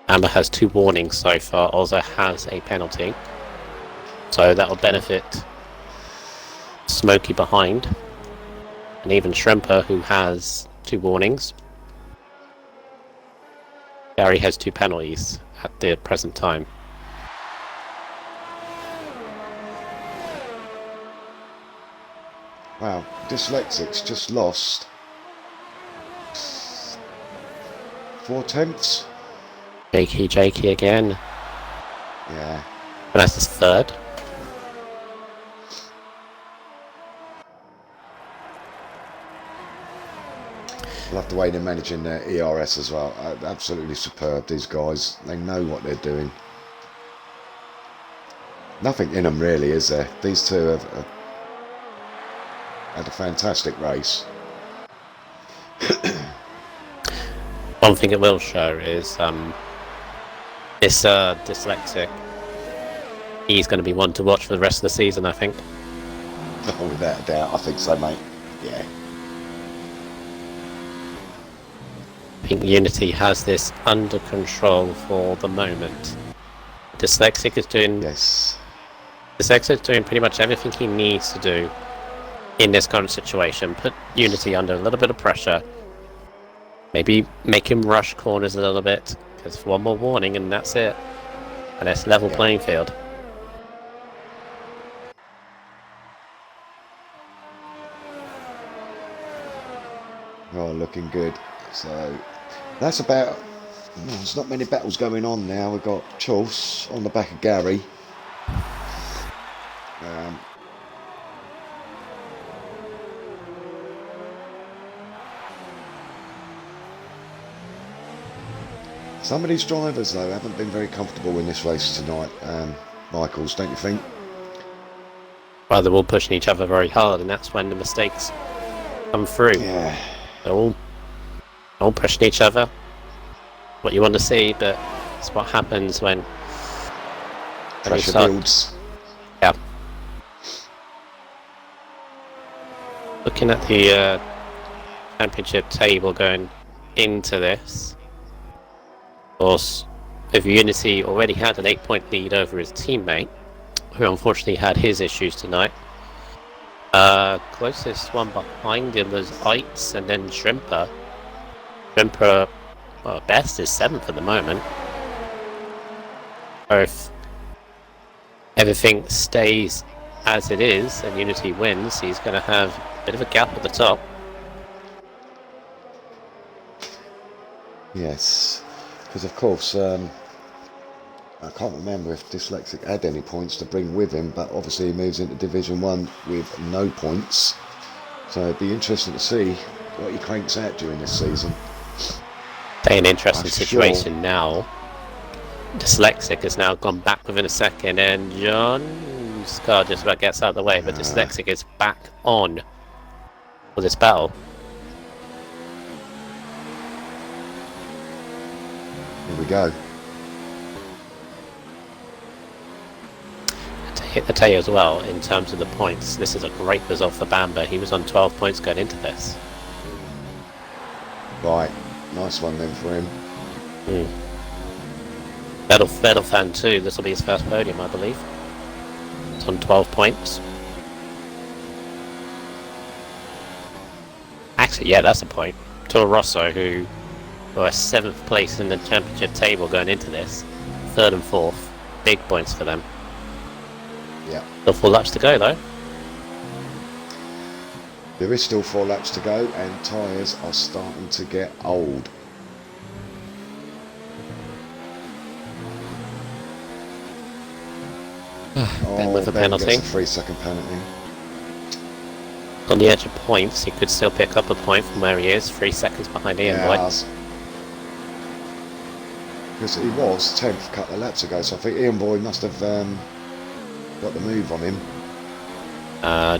Amber has 2 warnings so far. Ozza has a penalty. So that will benefit Smokey behind. And even Shrimper, who has 2 warnings. Gary has 2 penalties at the present time. Wow, Dyslexics just lost 4/10. Jakey again. Yeah. And that's his 3rd. I love the way they're managing their ERS as well. Absolutely superb, these guys. They know what they're doing. Nothing in them really, is there? These two have had a fantastic race. One thing it will show is this dyslexic. He's going to be one to watch for the rest of the season, I think. Oh, without a doubt, I think so, mate. Yeah. I think Unity has this under control for the moment. Dyslexic is doing doing pretty much everything he needs to do in this current situation. Put Unity under a little bit of pressure. Maybe make him rush corners a little bit. Because one more warning and that's it. And it's level playing field. Oh, looking good. So that's about. There's not many battles going on now. We've got Chulse on the back of Gary. Some of these drivers, though, haven't been very comfortable in this race tonight, Michaels, don't you think? Well, they're all pushing each other very hard, and that's when the mistakes come through. Yeah. They're all pushing each other. What you want to see, but it's what happens when pressure builds. Yeah. Looking at the championship table going into this, of course, if Unity already had an 8-point lead over his teammate, who unfortunately had his issues tonight. Closest one behind him was Eitz and then Shrimper. Shrimper, well, best is 7th at the moment. Or if everything stays as it is and Unity wins, he's going to have a bit of a gap at the top. Yes, because of course, I can't remember if Dyslexic had any points to bring with him, but obviously he moves into Division 1 with no points. So it'd be interesting to see what he cranks out during this season. An interesting situation now. Dyslexic has now gone back within a second, and John's car just about gets out of the way, but Dyslexic is back on for this battle. Here we go. I tell you as well, in terms of the points, this is a great result for Bamber. He was on 12 points going into this. Right, nice one then for him. Vettel fan too, this will be his first podium, I believe. It's on 12 points. Actually, yeah, that's a point. Toro Rosso, who were 7th place in the championship table going into this. 3rd and 4th. Big points for them. Yeah. Still 4 laps to go though. There is still 4 laps to go and tyres are starting to get old. Ben with a penalty. Gets a 3-second penalty. On the edge of points, he could still pick up a point from where he is, 3 seconds behind Ian Boyd. Because he was 10th a couple of laps ago, so I think Ian Boyd must have got the move on him.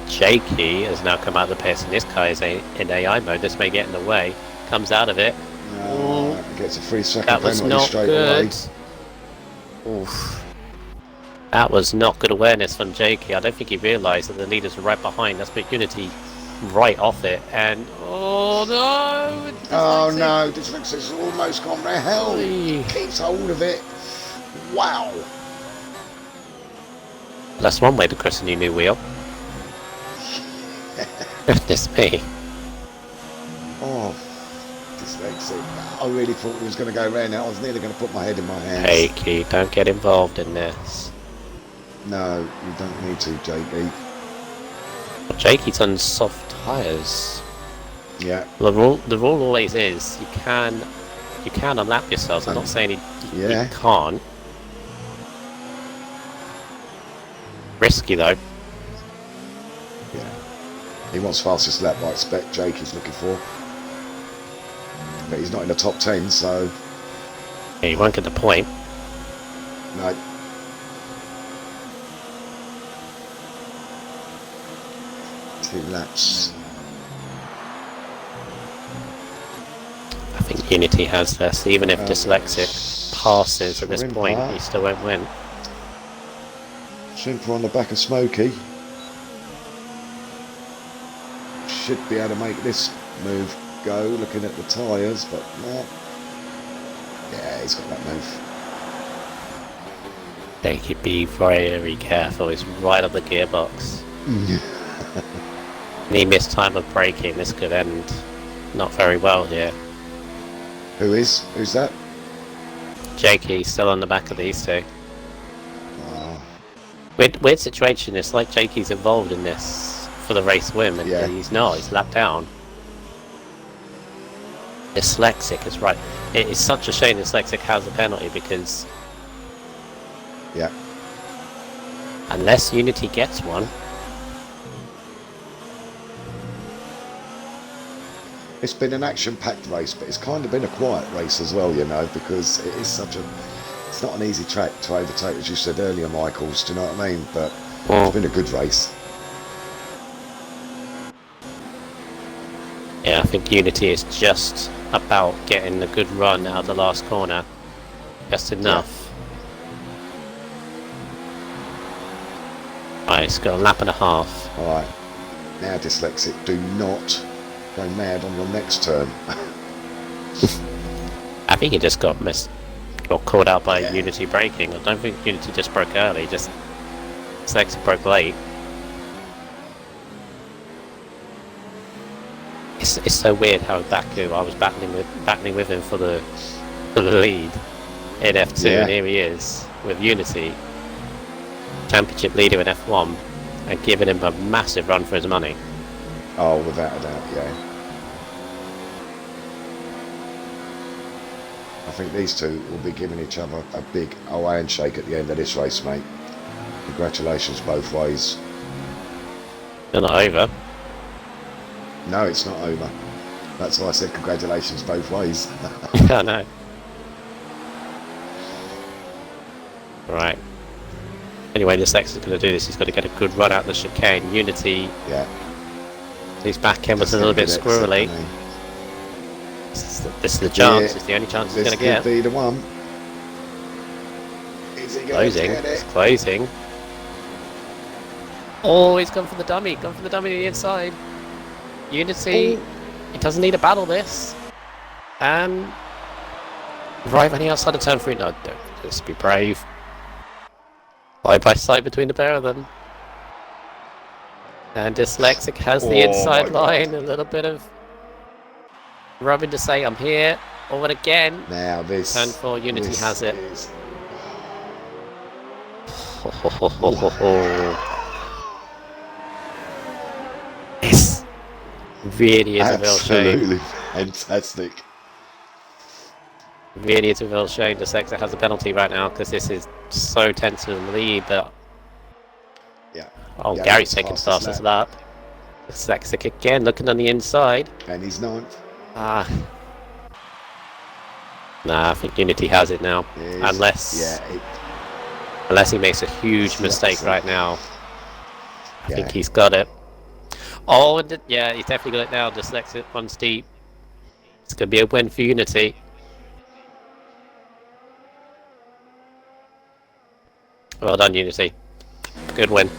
Jakey has now come out of the pits, and this car is in AI mode. This may get in the way. Comes out of it. Gets a 3-second that was penalty not straight good. away. Oof. That was not good awareness from Jakey. I don't think he realised that the leaders were right behind. That's put Unity right off it, and oh no! Oh no, Dyslexic's almost gone to hell. Keeps hold of it. Wow. That's one way to christen your new wheel. Goodness me. Oh, dyslexic. I really thought he was going to go around now. I was nearly going to put my head in my hands. Jakey, don't get involved in this. No, you don't need to, JB. Jakey's on soft tyres. Yeah. The rule always is you can unlap yourselves. I'm not saying you can't. Risky though. Yeah. He wants fastest lap, I expect Jake is looking for. But he's not in the top 10, so... Yeah, you won't get the point. No. 2 laps. I think Unity has this. Even if Dyslexic passes at this point, he still won't win. Shrimper on the back of Smokey. Should be able to make this move go, looking at the tyres, but no. Yeah, he's got that move. They could be very careful. He's right on the gearbox. And he missed time of braking. This could end not very well here. Who's that? Jakey still on the back of these two. Weird situation. It's like Jakey's involved in this for the race win, and he's not. He's lapped down. Dyslexic is right. It's such a shame Dyslexic has a penalty because unless Unity gets one, it's been an action-packed race, but it's kind of been a quiet race as well, you know, because it is such a... It's not an easy track to overtake, as you said earlier, Michaels, do you know what I mean? But it's been a good race. Yeah, I think Unity is just about getting a good run out of the last corner. Just enough. Right, it's got a lap and a half. Alright. Now, Dyslexic, do not go mad on your next turn. I think he just got caught out by Unity braking. I don't think Unity just broke early, just Dyslexic broke late. It's so weird how Baku, I was battling with him for the lead in F2, and here he is with Unity, championship leader in F1, and giving him a massive run for his money. Oh, without a doubt, yeah. I think these two will be giving each other a big old handshake at the end of this race, mate. Congratulations both ways. They're not over. No, it's not over. That's why I said congratulations both ways. I know. Right. Anyway, Dyslexic is going to do this. He's got to get a good run out the chicane. Unity. Yeah. His back end was a little bit squirrely. This is the chance. It's the only chance he's going to get. This could be the one. Is he going to get it? It's closing. Oh, he's gone for the dummy. Gone for the dummy to the inside. Unity. He doesn't need to battle this. And right when he outside of turn 3. No, don't. Just be brave. Side by side between the pair of them. And Dyslexic has the inside line. A little bit of rubbing to say, I'm here. Forward again. Now this. Turn 4, Unity has it. This really is a real shame. Absolutely fantastic. Really is a real shame Dyslexic has a penalty right now because this is so tense in the lead. But Gary's taking fastest lap. Dyslexic again looking on the inside. And he's ninth. Nah, I think Unity has it now. Unless he makes a huge mistake right now. I think he's got it. Oh, yeah, he's definitely got it now. Dyslexic runs deep. It's going to be a win for Unity. Well done, Unity. Good win.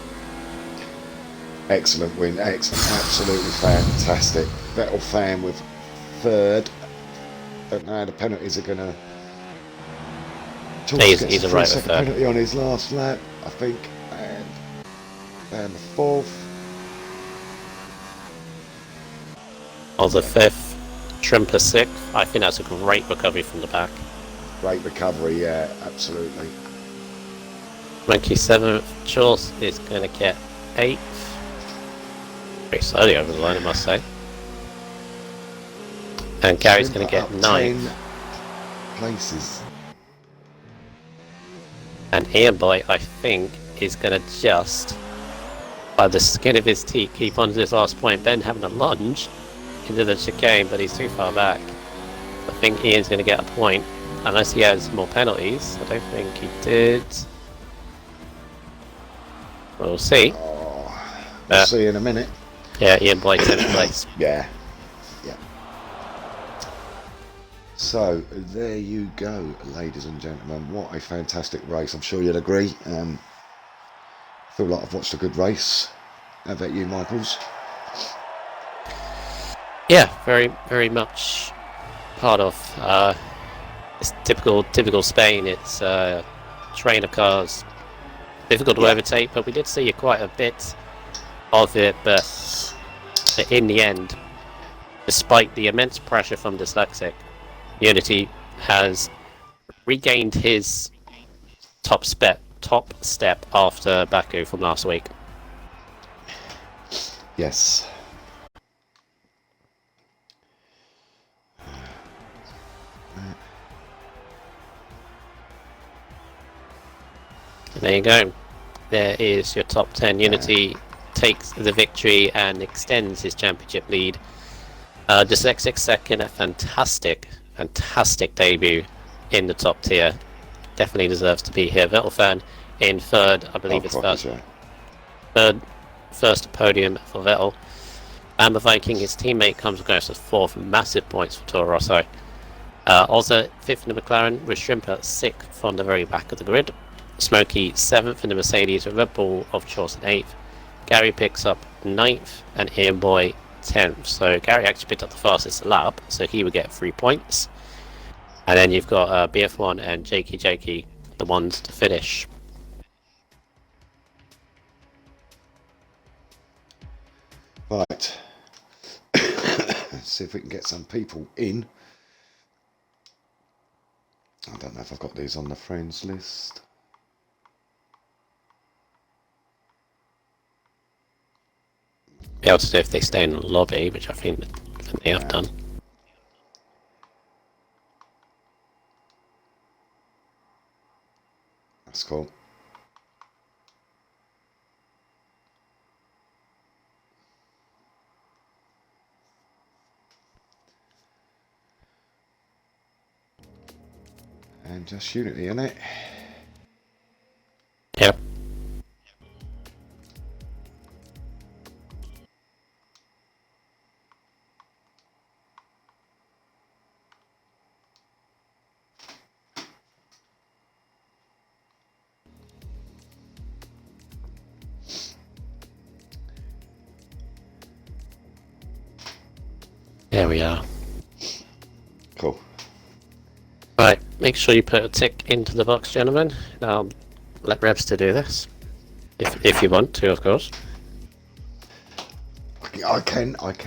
Excellent win. Excellent. Absolutely fantastic. Vettel fan with third. Don't know how the penalties are going to... He's a right with third. Penalty on his last lap, I think. And the fourth. Oh, the fifth. Shrimper 6th. I think that's a great recovery from the back. Great recovery, yeah, absolutely. Monkey 7th. Chorse is going to get 8th. Pretty slowly over the line, I must say. And Gary's going to get 9th. 10 places. And Ian Boy, I think, is going to just, by the skin of his teeth, keep on to this last point. Ben having a lunge into the chicane, but he's too far back. I think Ian's going to get a point, unless he has more penalties. I don't think he did. We'll see. Oh, we'll see in a minute. Yeah, Ian Boy 10th place. Yeah. So there you go, ladies and gentlemen. What a fantastic race! I'm sure you'll agree. Feel like I've watched a good race. How about you, Michaels? Yeah, very, very much part of it's typical Spain. It's train of cars, difficult to overtake, but we did see quite a bit of it. But in the end, despite the immense pressure from Dyslexic, Unity has regained his top step after Baku from last week. Yes. There you go. There is your top 10. Unity takes the victory and extends his championship lead. Dyslexic second, a fantastic debut in the top tier. Definitely deserves to be here. Vettel fan in third, I believe it's first podium for Vettel. Amber Viking, his teammate, comes and goes to fourth, massive points for Toro Rosso. Also fifth in the McLaren, with Shrimper sixth from the very back of the grid. Smokey seventh in the Mercedes, with Red Bull of Chorlton eighth. Gary picks up ninth, and Ian Boy 10th. So Gary actually picked up the fastest lap, so he would get 3 points. And then you've got BF1 and Jakey, the ones to finish. Right. See if we can get some people in. I don't know if I've got these on the friends list. Be able to do if they stay in the lobby, which I think they have done. That's cool. And just Unity, innit? Yep. There we are. Cool. Right, make sure you put a tick into the box, gentlemen. I'll let Rebs to do this. If you want to, of course. I can. Have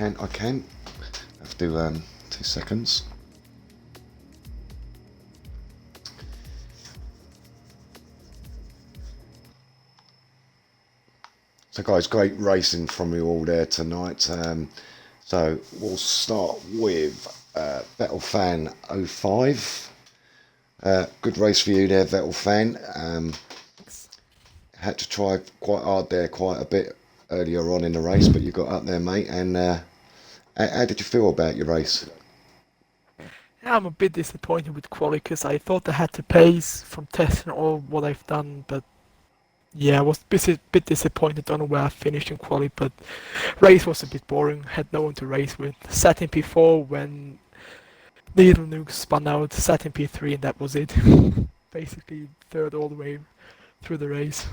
to 2 seconds. So guys, great racing from you all there tonight. So we'll start with Vettel Fan 05. Good race for you there, Vettel Fan. Had to try quite hard there quite a bit earlier on in the race, but you got up there, mate. And how did you feel about your race? Yeah, I'm a bit disappointed with quali because I thought I had the pace from testing all what I've done, but yeah, I was a bit disappointed on where I finished in quali, but race was a bit boring, had no one to race with. Sat in P4 when Needle Nuke spun out, sat in P3 and that was it. Basically third all the way through the race.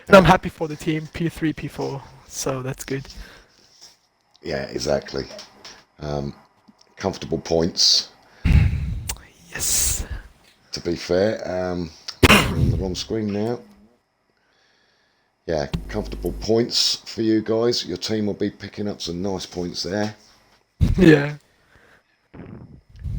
And I'm happy for the team, P3, P4, so that's good. Yeah, exactly. Comfortable points. Yes. To be fair, we're on the wrong screen now. Yeah, comfortable points for you guys. Your team will be picking up some nice points there. Yeah.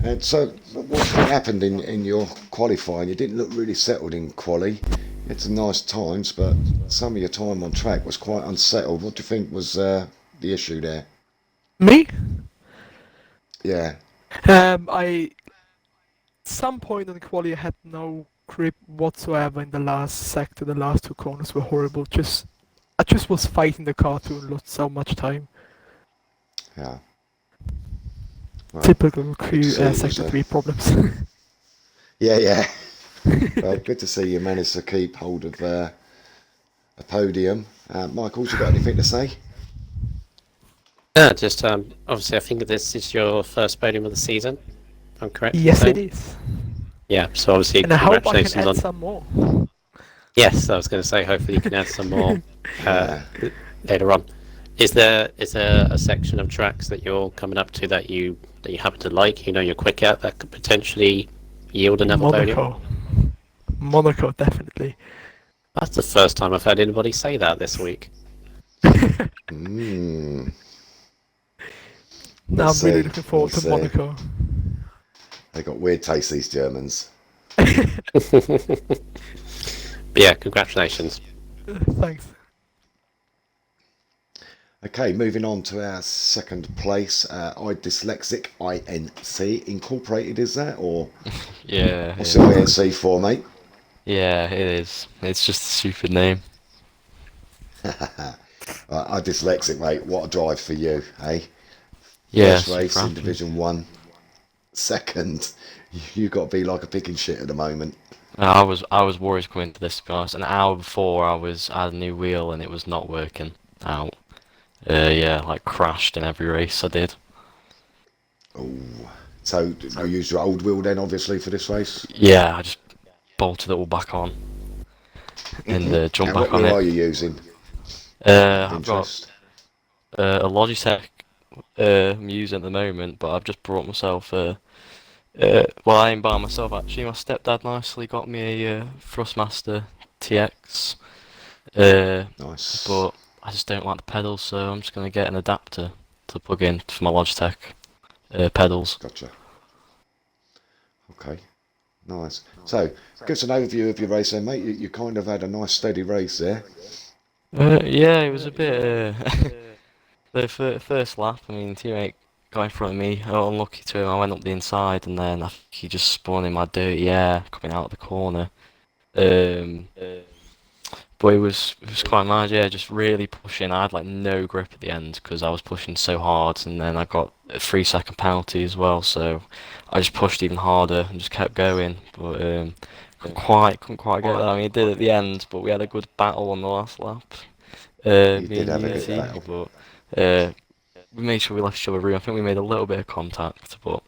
And so, what happened in your qualifying? You didn't look really settled in quali. You had some nice times, but some of your time on track was quite unsettled. What do you think was the issue there? Me? Yeah, I some point on quali I had no grip whatsoever in the last sector. The last two corners were horrible. I just was fighting the car too and lost so much time. yeah. Well, Typical good to see it was sector a 3 problems. yeah, yeah. Well, good to see you managed to keep hold of a podium. Michael, you got anything to say? Yeah, just obviously I think this is your first podium of the season. If I'm correct in Yes, it saying. is. Yeah, so obviously And I hope I can congratulations add on. some more. Yes, I was going to say hopefully you can add some more Yeah. later on. Is there a section of tracks that you're coming up to that you happen to like? You know, you're quick at that could potentially yield another podium. Monaco. Monaco, definitely. That's the first time I've heard anybody say that this week. Mm, Now we'll I'm really see. looking We'll forward to see. Monaco. They got weird tastes, these Germans. Yeah, congratulations. Thanks. Okay, moving on to our second place. I Dyslexic INC Incorporated, is that? Or Yeah, what's the yeah. INC for, mate? Yeah, it is. It's just a stupid name. I Dyslexic, mate. What a drive for you, eh? Yeah, First super race in happy. Division 1. Second, you got to be like a pig in shit at the moment. I was worried coming into this, to be honest. An hour before I had a new wheel and it was not working out. Yeah, like crashed in every race I did. Oh, so you used your old wheel then, obviously, for this race? Yeah, I just bolted it all back on and jumped And what back on wheel it. are you using? Out of I've got interest. a Logitech I'm using at the moment, but I've just brought myself well, I ain't by myself actually. My stepdad nicely got me a Thrustmaster TX, uh, Nice. but I just don't like the pedals, so I'm just gonna get an adapter to plug in for my Logitech pedals. Gotcha. Okay. Nice. So, give us an overview of your race then, mate. You kind of had a nice steady race there. Yeah, it was a bit. The first lap, I mean, teammate got in front of me. Oh, unlucky to him, I went up the inside, and then I think he just spun in my dirty air coming out of the corner. Um, But it was quite nice, yeah, just really pushing. I had like no grip at the end because I was pushing so hard, and then I got a 3 second penalty as well, so I just pushed even harder and just kept going. But couldn't quite get that. I mean, it did at the end, but we had a good battle on the last lap, You me did and have a good Unity. battle. But we made sure we left each other room. I think we made a little bit of contact, but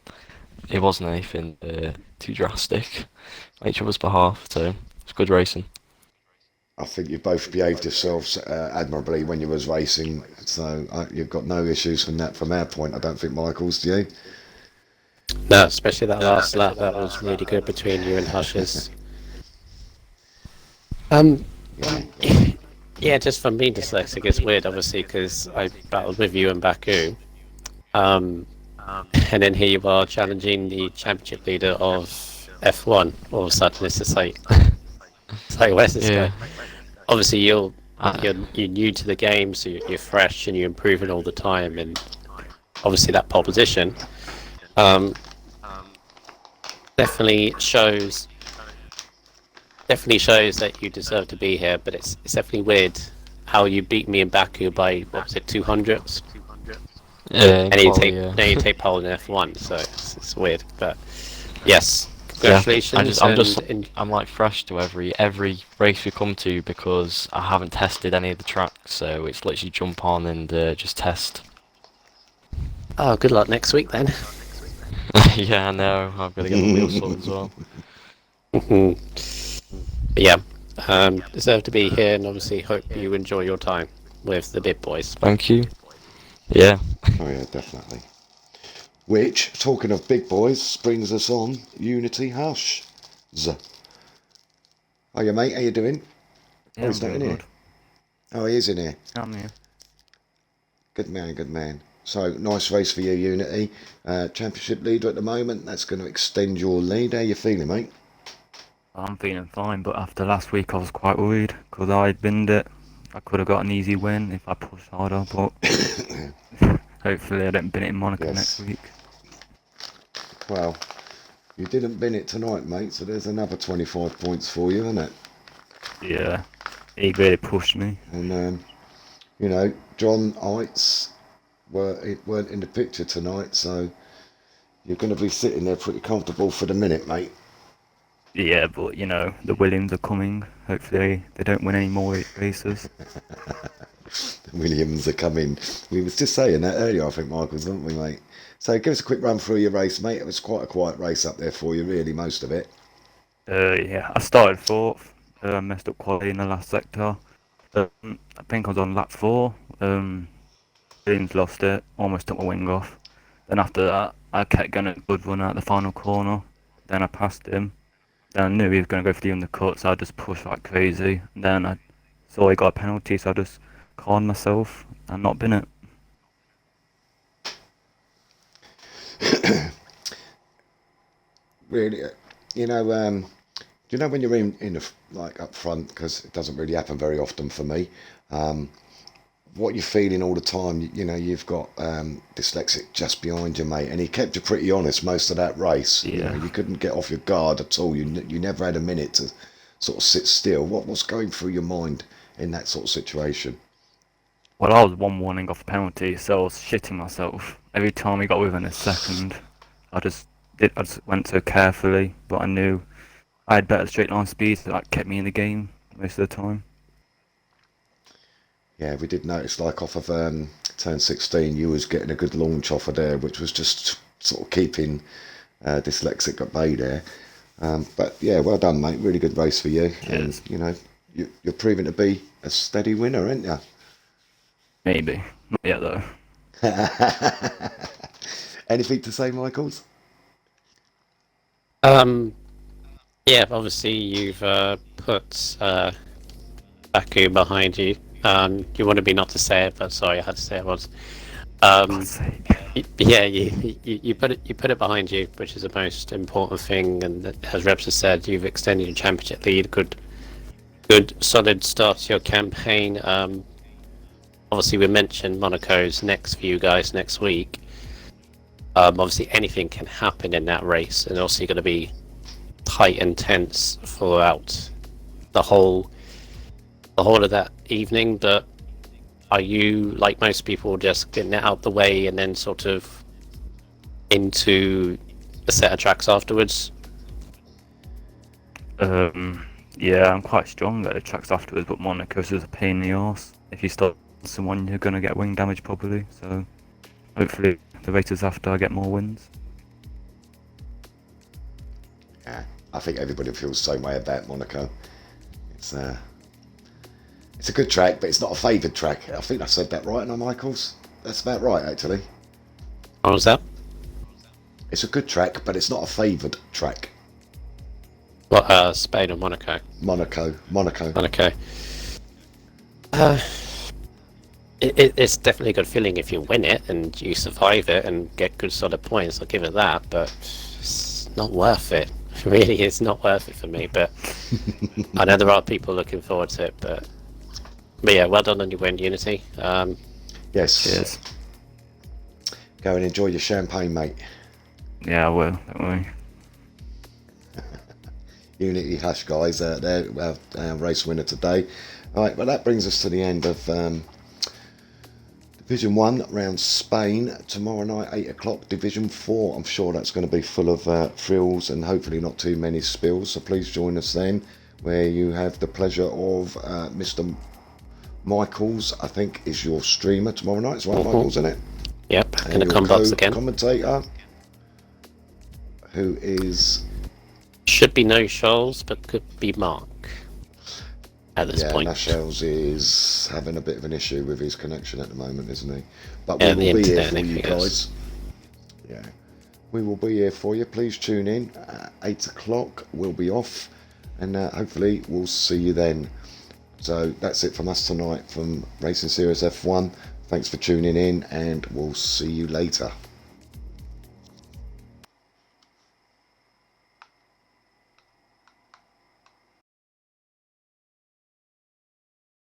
it wasn't anything too drastic on each other's behalf. So it's good racing. I think you both behaved yourselves admirably when you was racing, so you've got no issues from that from our point. I don't think Michael's, do you? No, especially that last lap. That was really good between you and Hushes. Um, Yeah. yeah, just for me, dyslexic is weird, obviously, because I battled with you in Baku. Um, and then here you are challenging the championship leader of F1. All of a sudden, it's just like, where's this Yeah. guy? Obviously, you're I, you're you're new to the game, so you're fresh and you're improving all the time. And obviously, that pole position um, definitely shows that you deserve to be here. But it's definitely weird how you beat me in Baku by what was it, 200s, Yeah, in and you quali, take yeah. now you take pole in F1. So it's weird, but yes, Yeah, congratulations I'm just, and I'm like fresh to every race we come to because I haven't tested any of the tracks, so it's literally jump on and just test. oh, good luck next week then. Yeah, I know. I've got to get my wheels sorted as well. But yeah, deserve to be here, and obviously hope you enjoy your time with the big boys. Thank you. Yeah. Oh yeah, definitely. Which, talking of big boys, brings us on Unity Hush. Oh yeah, mate, how you doing? Yeah, Oh, I'm he's not doing in here. good. Oh, he is in here. I'm here. Good man, good man. So nice race for you, Unity. Championship leader at the moment. That's going to extend your lead. How you feeling, mate? I'm feeling fine, but after last week I was quite worried because I binned it. I could have got an easy win if I pushed harder, but hopefully I don't bin it in Monaco next Yes. week. Well, you didn't bin it tonight, mate, so there's another 25 points for you, isn't it? Yeah, he really pushed me. And, you know, John Heights weren't in the picture tonight, so you're going to be sitting there pretty comfortable for the minute, mate. Yeah, but you know, the Williams are coming. Hopefully they don't win any more races. The Williams are coming. We was just saying that earlier, I think, Michaels, weren't we, mate? So give us a quick run through your race, mate. It was quite a quiet race up there for you, really, most of it. Yeah, I started fourth. Messed up quality in the last sector. I think I was on lap 4. Williams lost it, almost took my wing off. Then after that, I kept going a good run out the final corner. Then I passed him. Then I knew he was going to go for the undercut, so I just pushed like crazy. Then I saw he got a penalty, so I just calmed myself and not bin it. Really, you know, do you know when you're in the, like up front, because it doesn't really happen very often for me, what you're feeling all the time, you know, you've got dyslexic just behind you, mate, and he kept you pretty honest most of that race. Yeah. You know, you couldn't get off your guard at all. You never had a minute to sort of sit still. What's going through your mind in that sort of situation? Well, I was 1-1 off penalty, so I was shitting myself. Every time he got within a second, I just went so carefully, but I knew I had better straight line speed, so that kept me in the game most of the time. Yeah, we did notice, like off of turn 16, you was getting a good launch off of there, which was just sort of keeping dyslexic at bay there. But yeah, well done, mate. Really good race for you. Cheers. And you know, you're proving to be a steady winner, aren't you? Maybe. Not yet, though. Anything to say, Michaels? Yeah, obviously you've put Baku behind you. You wanted me not to say it, but sorry, I had to say it once. God's sake. Yeah, you put it behind you, which is the most important thing. And as Reps has said, you've extended your championship lead. Good, solid start to your campaign. Obviously, we mentioned Monaco's next for you guys next week. Obviously, anything can happen in that race, and also you're going to be tight and tense throughout the whole of that evening. But are you, like most people, just getting it out the way and then sort of into a set of tracks afterwards? Yeah, I'm quite strong at the tracks afterwards, but Monaco's is a pain in the arse. If you start someone, you're going to get wing damage probably, so hopefully the races after I get more wins. Yeah, I think everybody feels the same way about Monaco. It's a good track, but it's not a favoured track. I think I said that right, no, Michaels? That's about right, actually. What was that? It's a good track, but it's not a favoured track. What, Spain or Monaco? Monaco. Monaco. It's definitely a good feeling if you win it and you survive it and get good solid points. I'll give it that, but it's not worth it. Really, it's not worth it for me. But I know there are people looking forward to it. But yeah, well done on your win, Unity. Yes. Cheers. Go and enjoy your champagne, mate. Yeah, I will, don't worry. Unity Hush, guys. They're our race winner today. All right, well, that brings us to the end of Division 1 around Spain. Tomorrow night, 8 o'clock, Division 4. I'm sure that's going to be full of thrills and hopefully not too many spills. So please join us then, where you have the pleasure of Mr. Michaels, I think, is your streamer tomorrow night as well, Michaels, isn't it? Yep, back And in the your combox again. commentator, who is... Should be no Shoals, but could be Mark at this point. Nashels is having a bit of an issue with his connection at the moment, isn't he? But we Yeah, the will be here internet for and you everything guys. else. Yeah, we will be here for you. Please tune in. 8 o'clock, we'll be off, and hopefully we'll see you then. So that's it from us tonight from Racing Series F1. Thanks for tuning in, and we'll see you later.